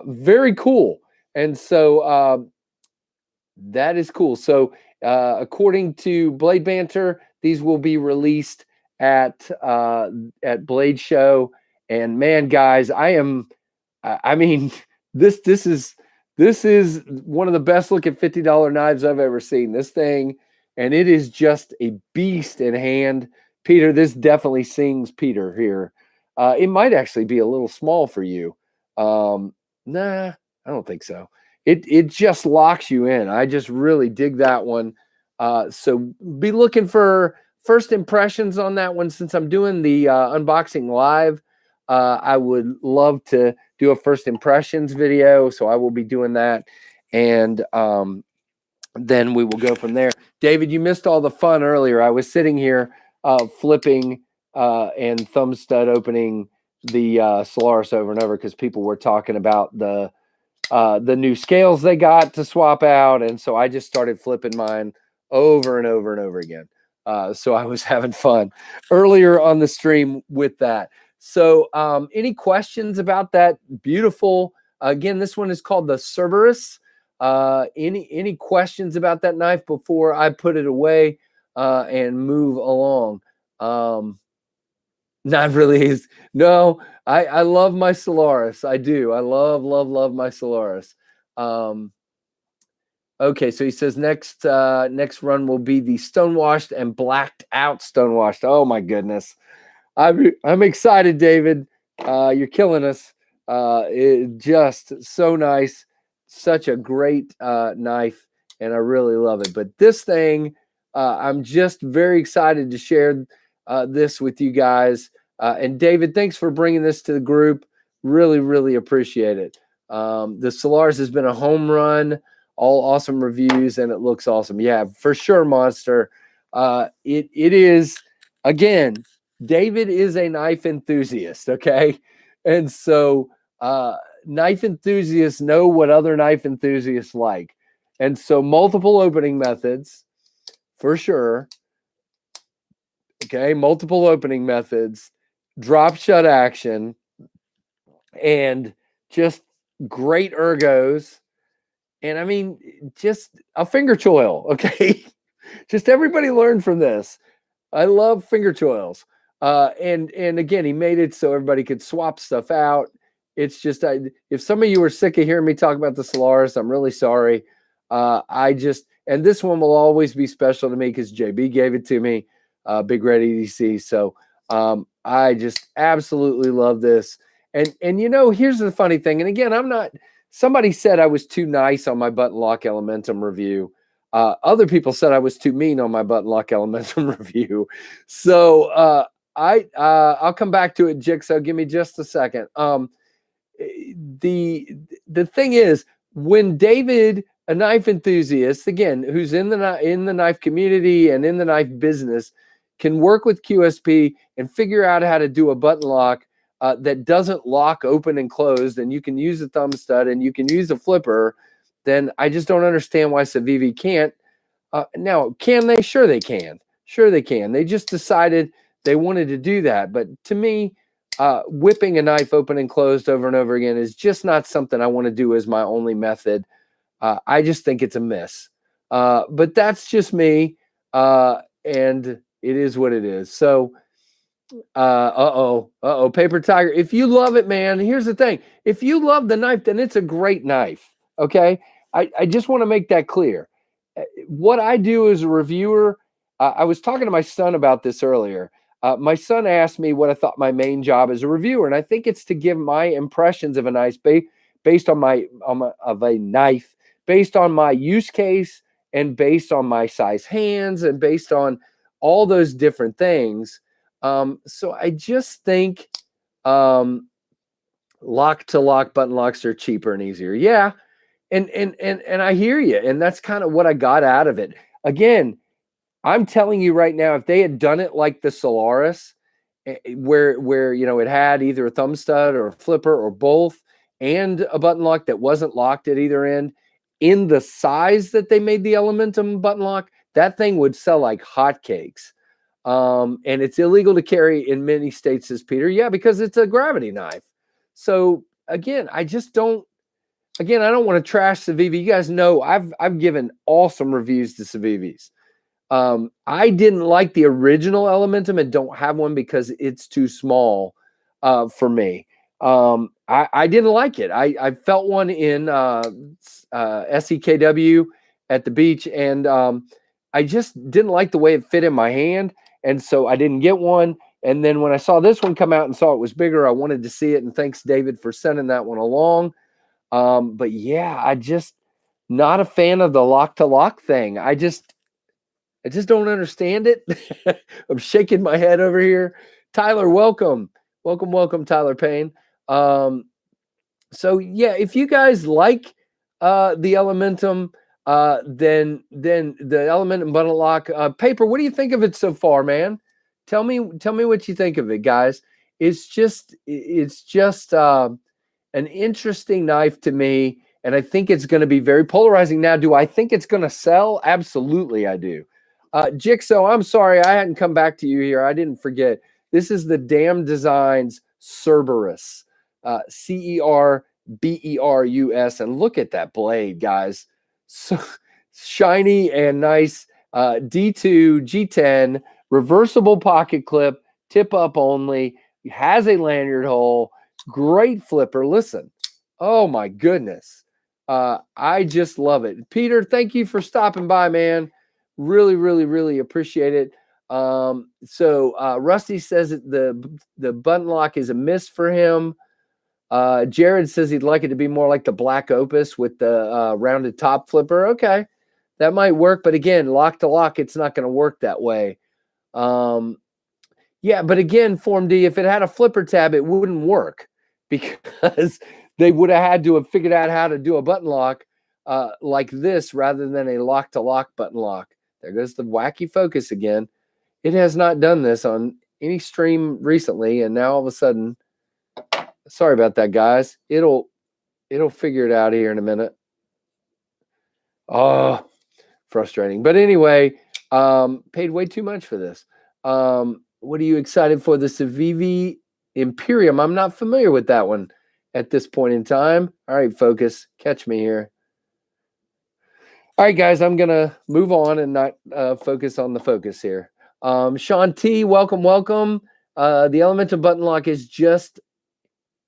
Very cool. And so that is cool. So according to Blade Banter, these will be released at Blade Show. And man, guys, I mean, this is one of the best looking $50 knives I've ever seen. This thing, and it is just a beast in hand. Peter, this definitely sings Peter here. It might actually be a little small for you. Nah, I don't think so. It just locks you in. I just really dig that one. So be looking for first impressions on that one. Since I'm doing the unboxing live, I would love to do a first impressions video. So I will be doing that. And then we will go from there. David, you missed all the fun earlier. I was sitting here flipping and thumb stud opening the Solaris over and over because people were talking about the new scales they got to swap out. And so I just started flipping mine over and over and over again. So I was having fun earlier on the stream with that. So any questions about that beautiful, again, this one is called the Cerberus. Any questions about that knife before I put it away and move along? Not really. No, I love my Solaris. I do. I love my Solaris. Okay, so he says next run will be the stonewashed and blacked out stonewashed. Oh my goodness. I'm excited, David. You're killing us. It just so nice. Such a great knife, and I really love it. But this thing, I'm just very excited to share this with you guys. And David, thanks for bringing this to the group. Really, really appreciate it. The Solaris has been a home run. All awesome reviews, and it looks awesome. Yeah, for sure, Monster. It is, again, David is a knife enthusiast, okay? And so knife enthusiasts know what other knife enthusiasts like. And so multiple opening methods, for sure. Okay, multiple opening methods, drop shut action, and just great ergos. And I mean, just a finger choil, okay? Just everybody learn from this. I love finger choils. And again, he made it so everybody could swap stuff out. It's just, if some of you are sick of hearing me talk about the Solaris, I'm really sorry. And this one will always be special to me because JB gave it to me, Big Red EDC. So I just absolutely love this. And you know, here's the funny thing. And again, I'm not somebody said I was too nice on my button lock Elementum review. Other people said I was too mean on my button lock Elementum review. So I'll come back to it, Jigsaw. Give me just a second. The thing is, when David, a knife enthusiast, again, who's in the knife community and in the knife business, can work with QSP and figure out how to do a button lock that doesn't lock open and closed, and you can use a thumb stud and you can use a flipper, then I just don't understand why Civivi can't. Now, can they? Sure they can. Sure they can. They just decided they wanted to do that. But to me, whipping a knife open and closed over and over again is just not something I want to do as my only method. I just think it's a miss. But that's just me, and it is what it is. So, Paper Tiger. If you love it, man, here's the thing. If you love the knife, then it's a great knife, okay? I just want to make that clear. What I do as a reviewer, I was talking to my son about this earlier. My son asked me what I thought my main job as a reviewer, and I think it's to give my impressions of a knife based on a knife, based on my use case, and based on my size hands, and based on all those different things. So I just think lock to lock button locks are cheaper and easier. Yeah. And I hear you. And that's kind of what I got out of it. Again, I'm telling you right now, if they had done it like the Solaris, where you know it had either a thumb stud or a flipper or both, and a button lock that wasn't locked at either end, in the size that they made the Elementum button lock, that thing would sell like hotcakes. And it's illegal to carry in many states, says Peter. Yeah, because it's a gravity knife. So again, I don't want to trash Civivi. You guys know I've given awesome reviews to Civivis. I didn't like the original Elementum and don't have one because it's too small for me. I didn't like it. I felt one in SEKW at the beach, and I just didn't like the way it fit in my hand, and so I didn't get one. And then when I saw this one come out and saw it was bigger, I wanted to see it, and thanks, David, for sending that one along. But yeah, I just not a fan of the lock-to-lock thing. I just don't understand it. I'm shaking my head over here. Tyler, welcome. Welcome, Tyler Payne. So yeah, if you guys like the Elementum, then the Elementum button lock paper, what do you think of it so far, man? Tell me what you think of it, guys. It's just an interesting knife to me, and I think it's going to be very polarizing. Now, do I think it's going to sell? Absolutely, I do. Jigsaw, I'm sorry I hadn't come back to you here. I didn't forget. This is the Damn Designs Cerberus, Cerberus, and look at that blade, guys. So shiny and nice. D2 G10 reversible pocket clip, tip up only. Has a lanyard hole. Great flipper. Listen. Oh my goodness. I just love it. Peter, thank you for stopping by, man. Really appreciate it. So Rusty says that the button lock is a miss for him. Jared says he'd like it to be more like the Black Opus with the rounded top flipper. Okay, that might work, but again, lock to lock, it's not going to work that way. Yeah, but again, Form D, if it had a flipper tab, it wouldn't work because they would have had to have figured out how to do a button lock like this rather than a lock to lock button lock. There goes the wacky focus again. It has not done this on any stream recently, and now all of a sudden, sorry about that, guys. It'll figure it out here in a minute. Oh, frustrating. But anyway, paid way too much for this. What are you excited for? The Civivi Imperium. I'm not familiar with that one at this point in time. All right, focus. Catch me here. All right, guys, I'm going to move on and not focus on the focus here. Sean T, welcome. The Elementum button lock is just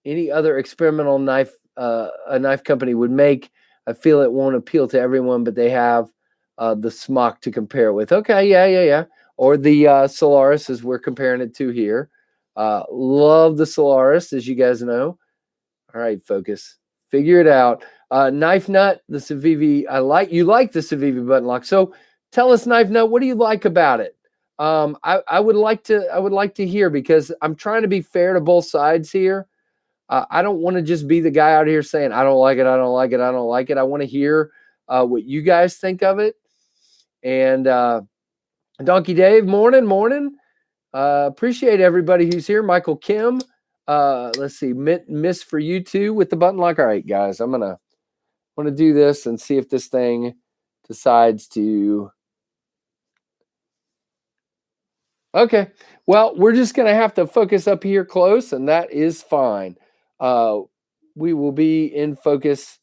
any other experimental knife a knife company would make. I feel it won't appeal to everyone, but they have the smock to compare it with. Okay, yeah. Or the Solaris, as we're comparing it to here. Love the Solaris, as you guys know. All right, focus. Figure it out. Knife Nut, the Civivi, you like the Civivi button lock. So tell us, Knife Nut, what do you like about it? I would like to hear, because I'm trying to be fair to both sides here. I don't want to just be the guy out here saying, I don't like it, I don't like it, I don't like it. I want to hear what you guys think of it. And Donkey Dave, morning. Appreciate everybody who's here. Michael Kim, let's see, miss for you too with the button lock. All right, guys, I'm gonna do this and see if this thing decides to. Okay, well, we're just gonna have to focus up here close, and that is fine. We will be in focus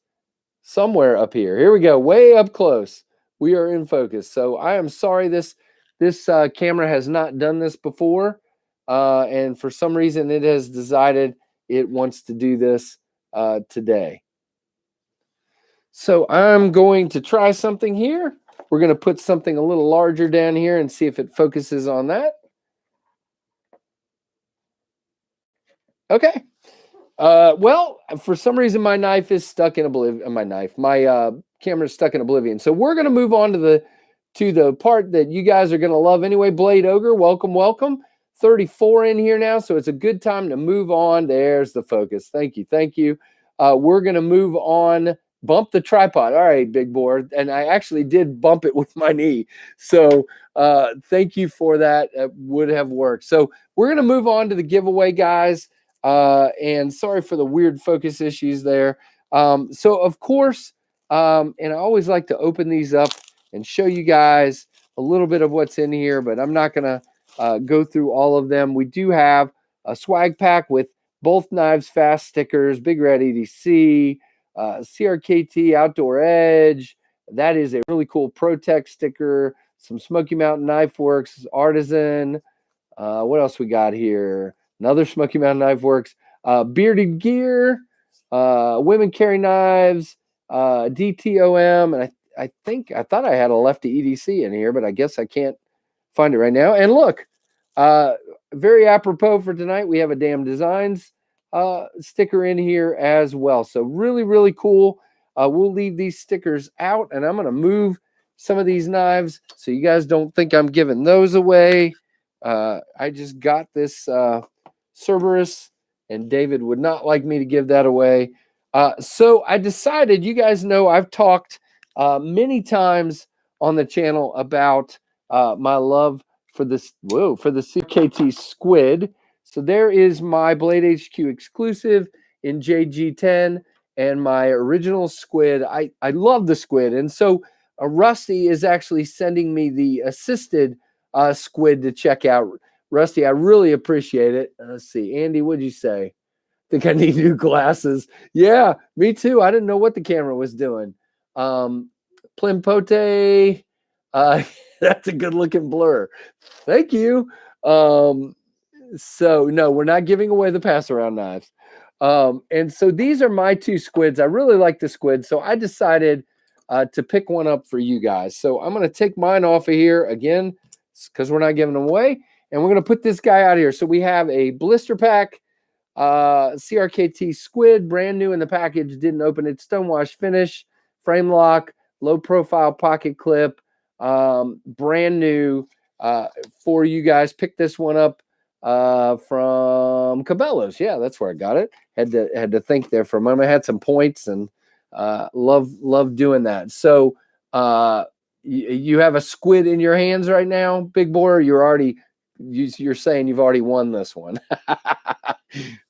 somewhere up here. Here we go, way up close. We are in focus. So I am sorry this camera has not done this before, and for some reason it has decided it wants to do this today. So I'm going to try something here. We're going to put something a little larger down here and see if it focuses on that. Okay. Well, for some reason my knife is stuck in oblivion. My camera is stuck in oblivion. So we're going to move on to the part that you guys are going to love anyway. Blade Ogre, welcome. 34 in here now, so it's a good time to move on. There's the focus. Thank you. We're going to move on. Bump the tripod. All right, big board. And I actually did bump it with my knee. So thank you for that. It would have worked. So we're going to move on to the giveaway, guys. And sorry for the weird focus issues there. So of course, and I always like to open these up and show you guys a little bit of what's in here, but I'm not going to go through all of them. We do have a swag pack with both KnivesFAST stickers, Big Red EDC, CRKT Outdoor Edge. That is a really cool ProTech sticker, some Smoky Mountain Knife Works Artisan. What else we got here? Another Smoky Mountain Knife Works, Bearded Gear, Women Carry Knives, DTOM, and I thought I had a Lefty EDC in here, but I guess I can't find it right now. And look, very apropos for tonight, we have a Damn Designs sticker in here as well. So really cool. We'll leave these stickers out, and I'm going to move some of these knives so you guys don't think I'm giving those away. I just got this Cerberus, and David would not like me to give that away. So I decided, you guys know I've talked many times on the channel about my love for this, for the CKT Squid. So there is my Blade HQ exclusive in JG10 and my original Squid. I love the Squid. And so Rusty is actually sending me the assisted Squid to check out. Rusty, I really appreciate it. Let's see. Andy, what'd you say? Think I need new glasses. Yeah, me too. I didn't know what the camera was doing. Plimpote, that's a good looking blur. Thank you. So no, we're not giving away the pass around knives. And so these are my two squids. I really like the squid, so I decided to pick one up for you guys. So I'm going to take mine off of here again because we're not giving them away, and we're going to put this guy out here. So we have a blister pack CRKT Squid, brand new in the package, didn't open it, stonewash finish, frame lock, low profile pocket clip, brand new for you guys. Pick this one up from Cabela's. Yeah, that's where I got it. Had to think there for a moment. I had some points, and love doing that. So you have a squid in your hands right now, big boy. You're saying you've already won this one.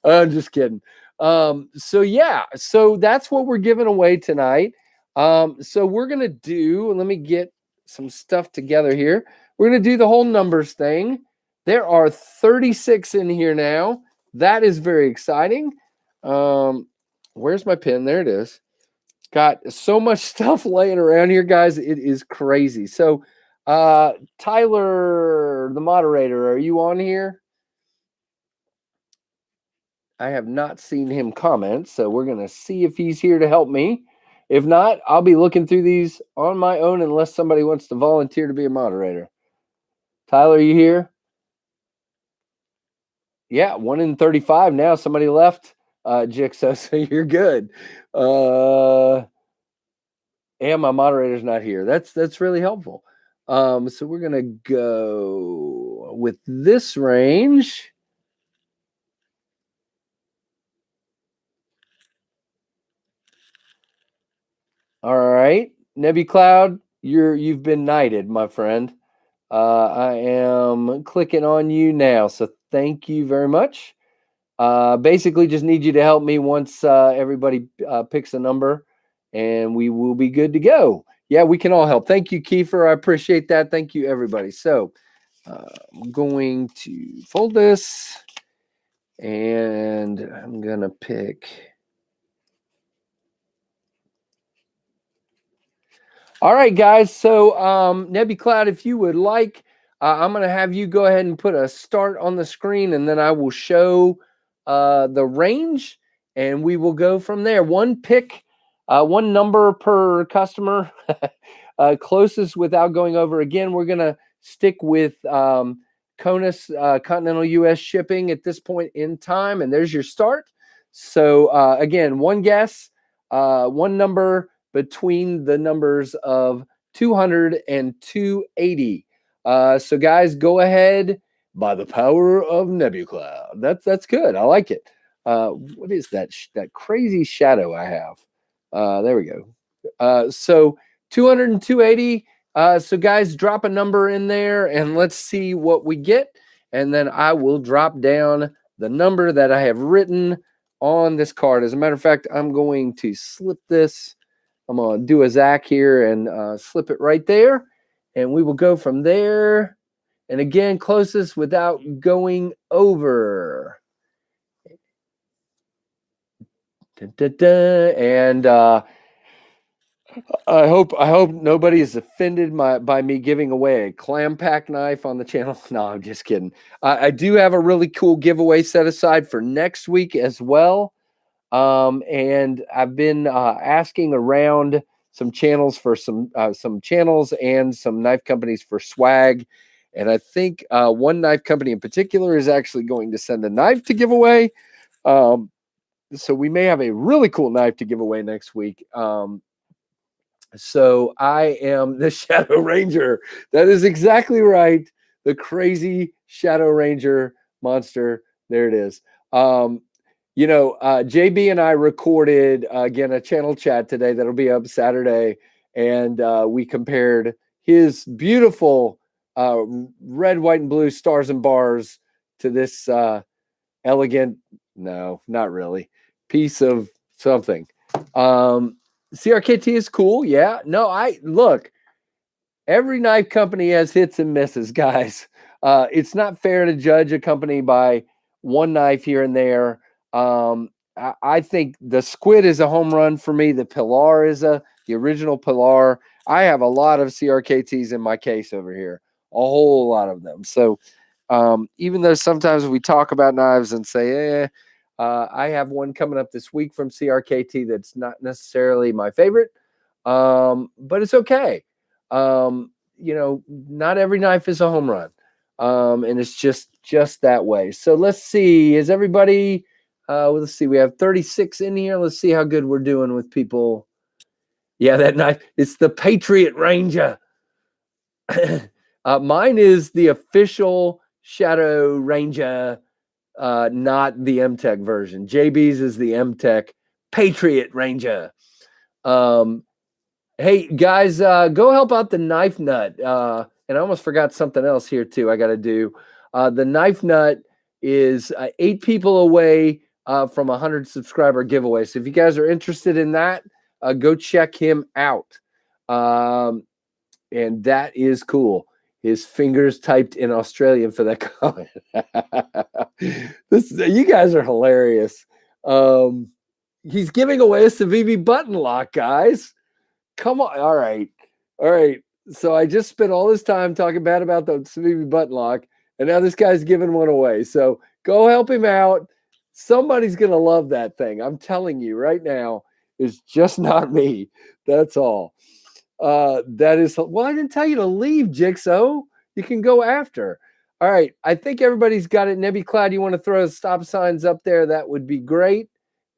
I'm just kidding. So yeah, so that's what we're giving away tonight. So we're gonna do, let me get some stuff together here. We're gonna do the whole numbers thing. There are 36 in here now. That is very exciting. Where's my pen? There it is. Got so much stuff laying around here, guys. It is crazy. So Tyler, the moderator, are you on here? I have not seen him comment, so we're going to see if he's here to help me. If not, I'll be looking through these on my own unless somebody wants to volunteer to be a moderator. Tyler, are you here? Yeah, 1 in 35 now. Somebody left. Jigsaw, so you're good. And my moderator's not here. That's really helpful. So we're gonna go with this range. All right, NebuCloud, you've been knighted, my friend. I am clicking on you now, so thank you very much. Basically, just need you to help me once everybody picks a number, and we will be good to go. Yeah, we can all help. Thank you, Kiefer. I appreciate that. Thank you, everybody. So I'm going to fold this, and I'm going to pick. All right, guys. So NebuCloud, if you would like, I'm going to have you go ahead and put a start on the screen, and then I will show the range, and we will go from there. One pick, one number per customer, closest without going over. Again, we're going to stick with CONUS Continental U.S. shipping at this point in time, and there's your start. So again, one guess, one number between the numbers of 200 and 280. So guys, go ahead by the power of NebuCloud. That's good. I like it. What is that that crazy shadow I have? There we go. So 200 and 280. So guys, drop a number in there and let's see what we get. And then I will drop down the number that I have written on this card. As a matter of fact, I'm going to slip this. I'm going to do a Zach here and slip it right there. And we will go from there. And again, closest without going over. And I hope nobody is offended by me giving away a clam pack knife on the channel. No, I'm just kidding. I do have a really cool giveaway set aside for next week as well. And I've been asking around some channels for some channels and some knife companies for swag. And I think one knife company in particular is actually going to send a knife to give away. So we may have a really cool knife to give away next week. So I am the Shadow Ranger. That is exactly right. The crazy Shadow Ranger monster. There it is. You know, JB and I recorded, again, a channel chat today that'll be up Saturday. And we compared his beautiful red, white, and blue stars and bars to this elegant, no, not really, piece of something. CRKT is cool. Yeah. No, look, every knife company has hits and misses, guys. It's not fair to judge a company by one knife here and there. I think the Squid is a home run for me. The Pilar is the original Pilar. I have a lot of CRKTs in my case over here, a whole lot of them. So even though sometimes we talk about knives and say, I have one coming up this week from CRKT that's not necessarily my favorite, but it's okay. You know, not every knife is a home run, and it's just that way. So let's see. Is everybody? Let's see. We have 36 in here. Let's see how good we're doing with people. Yeah, that knife. It's the Patriot Ranger. Mine is the official Shadow Ranger. Not the M-Tech version. JB's is the M-Tech Patriot Ranger. Hey, guys, go help out the Knife Nut. And I almost forgot something else here, too, I got to do. The Knife Nut is 8 people away from a 100 subscriber giveaway. So if you guys are interested in that, go check him out. And that is cool. His fingers typed in Australian for that comment. You guys are hilarious. He's giving away a Civivi button lock, guys. Come on. All right. So I just spent all this time talking bad about the Civivi button lock, and now this guy's giving one away. So go help him out. Somebody's going to love that thing. I'm telling you right now, it's just not me. That's all. That is, well, I didn't tell you to leave, Jigsaw. You can go after. All right. I think everybody's got it. NebuCloud, you want to throw stop signs up there? That would be great.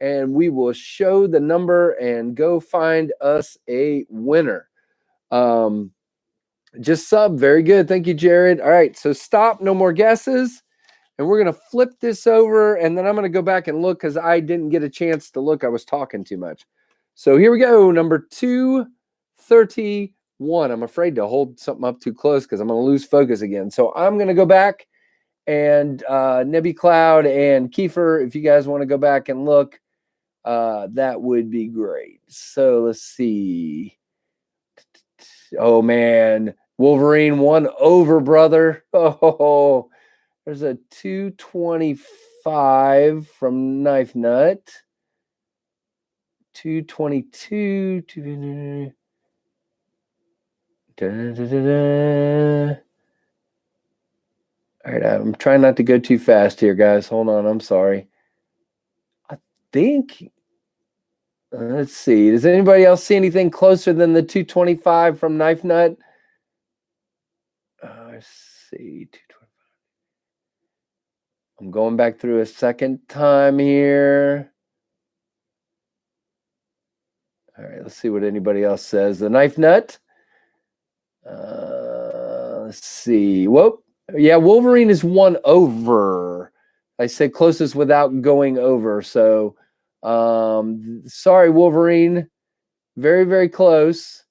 and we will show the number and go find us a winner. Just sub. Very good. Thank you, Jared. All right. So stop. No more guesses. And we're going to flip this over, and then I'm going to go back and look because I didn't get a chance to look. I was talking too much. So here we go. Number 231. I'm afraid to hold something up too close because I'm going to lose focus again. So I'm going to go back, and Nebby Cloud and Kiefer, if you guys want to go back and look, that would be great. So let's see. Oh, man. Wolverine 1 over, brother. Oh, there's a 225 from Knife Nut. 222. All right, I'm trying not to go too fast here, guys. Hold on, I'm sorry. I think, let's see. Does anybody else see anything closer than the 225 from Knife Nut? Let's see. 225. I'm going back through a second time here. All right, let's see what anybody else says. The Knife Nut. Let's see. Whoop. Yeah, Wolverine is 1 over. I said closest without going over. So, sorry, Wolverine. Very, very close.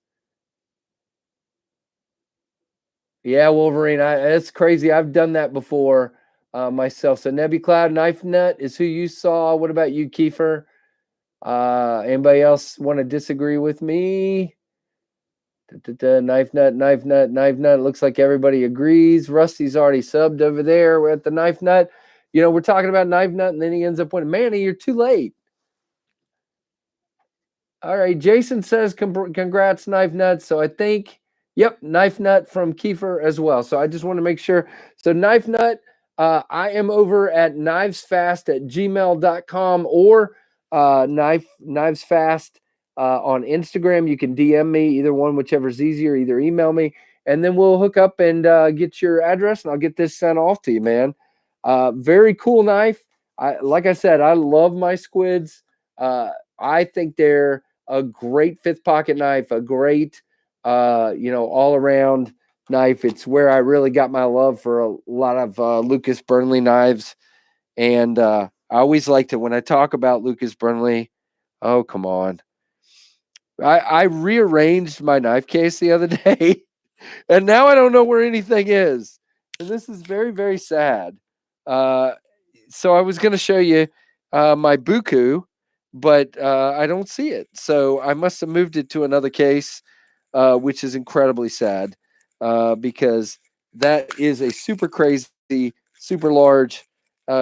Yeah, Wolverine. That's crazy. I've done that before myself. So, Nebby Cloud, Knife Nut is who you saw. What about you, Kiefer? Anybody else want to disagree with me? Knife Nut, Knife Nut, Knife Nut. Looks like everybody agrees. Rusty's already subbed over there. We're at the Knife Nut. You know, we're talking about Knife Nut, and then he ends up winning. Manny, you're too late. All right, Jason says congrats, Knife Nut. So I think, yep, Knife Nut from Kiefer as well. So I just want to make sure. So Knife Nut, I am over at knivesfast@gmail.com or KnivesFAST on Instagram. You can DM me, either one, whichever's easier. Either email me, and then we'll hook up and get your address, and I'll get this sent off to you, man. Very cool knife. Like I said, I love my squids. I think they're a great fifth pocket knife, a great, all around knife. It's where I really got my love for a lot of Lucas Burnley knives. And I always liked it when I talk about Lucas Burnley. Oh, come on. I rearranged my knife case the other day, and now I don't know where anything is. And this is very, very sad. So I was going to show you my Buku, but I don't see it. So I must have moved it to another case, which is incredibly sad because that is a super crazy, super large,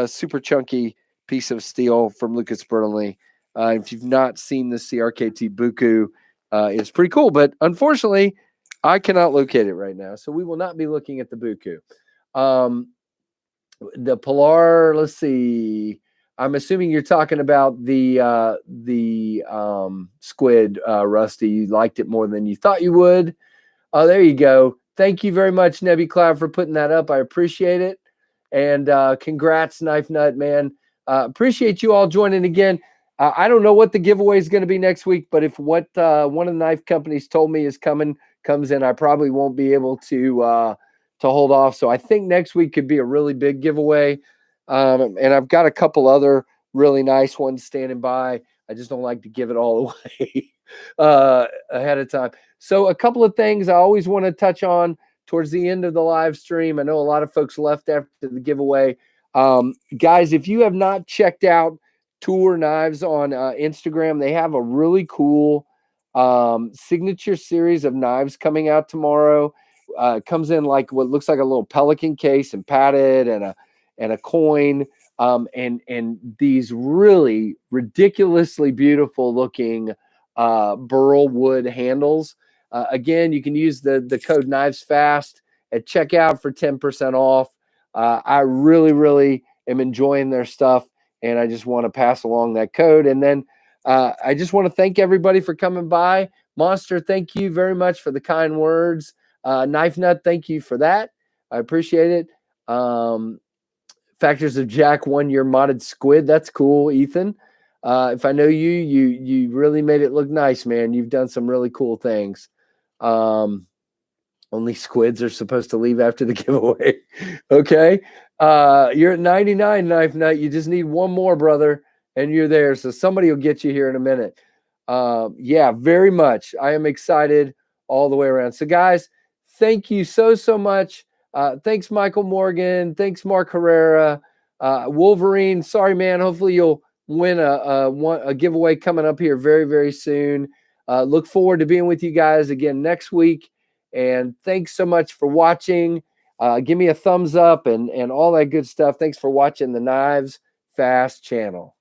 super chunky piece of steel from Lucas Burnley. If you've not seen the CRKT Buku, it's pretty cool. But unfortunately, I cannot locate it right now. So we will not be looking at the Buku. The Polar, let's see. I'm assuming you're talking about the squid, Rusty. You liked it more than you thought you would. Oh, there you go. Thank you very much, Nebby Cloud, for putting that up. I appreciate it. And congrats, Knife Nut, man. Appreciate you all joining again. I don't know what the giveaway is going to be next week, but if what one of the knife companies told me is comes in, I probably won't be able to hold off. So I think next week could be a really big giveaway. And I've got a couple other really nice ones standing by. I just don't like to give it all away ahead of time. So a couple of things I always want to touch on towards the end of the live stream. I know a lot of folks left after the giveaway. Guys, if you have not checked out Toor Knives on Instagram, they have a really cool signature series of knives coming out tomorrow. Comes in like what looks like a little pelican case and padded and a coin. And these really ridiculously beautiful looking burl wood handles. Again, you can use the code KnivesFAST at checkout for 10% off. I really, really am enjoying their stuff, and I just want to pass along that code. And then I just want to thank everybody for coming by. Monster, thank you very much for the kind words. Knife Nut, thank you for that. I appreciate it. Factors of Jack 1 year modded squid. That's cool, Ethan. If I know you, you really made it look nice, man. You've done some really cool things. Only squids are supposed to leave after the giveaway. Okay. You're at 99, Knife Nut. You just need one more, brother, and you're there. So somebody will get you here in a minute. Yeah, very much. I am excited all the way around. So, guys, thank you so much. Thanks, Michael Morgan. Thanks, Mark Herrera. Wolverine, sorry, man. Hopefully you'll win a giveaway coming up here very soon. Look forward to being with you guys again next week. And thanks so much for watching. Give me a thumbs up and all that good stuff. Thanks for watching the Knives Fast channel.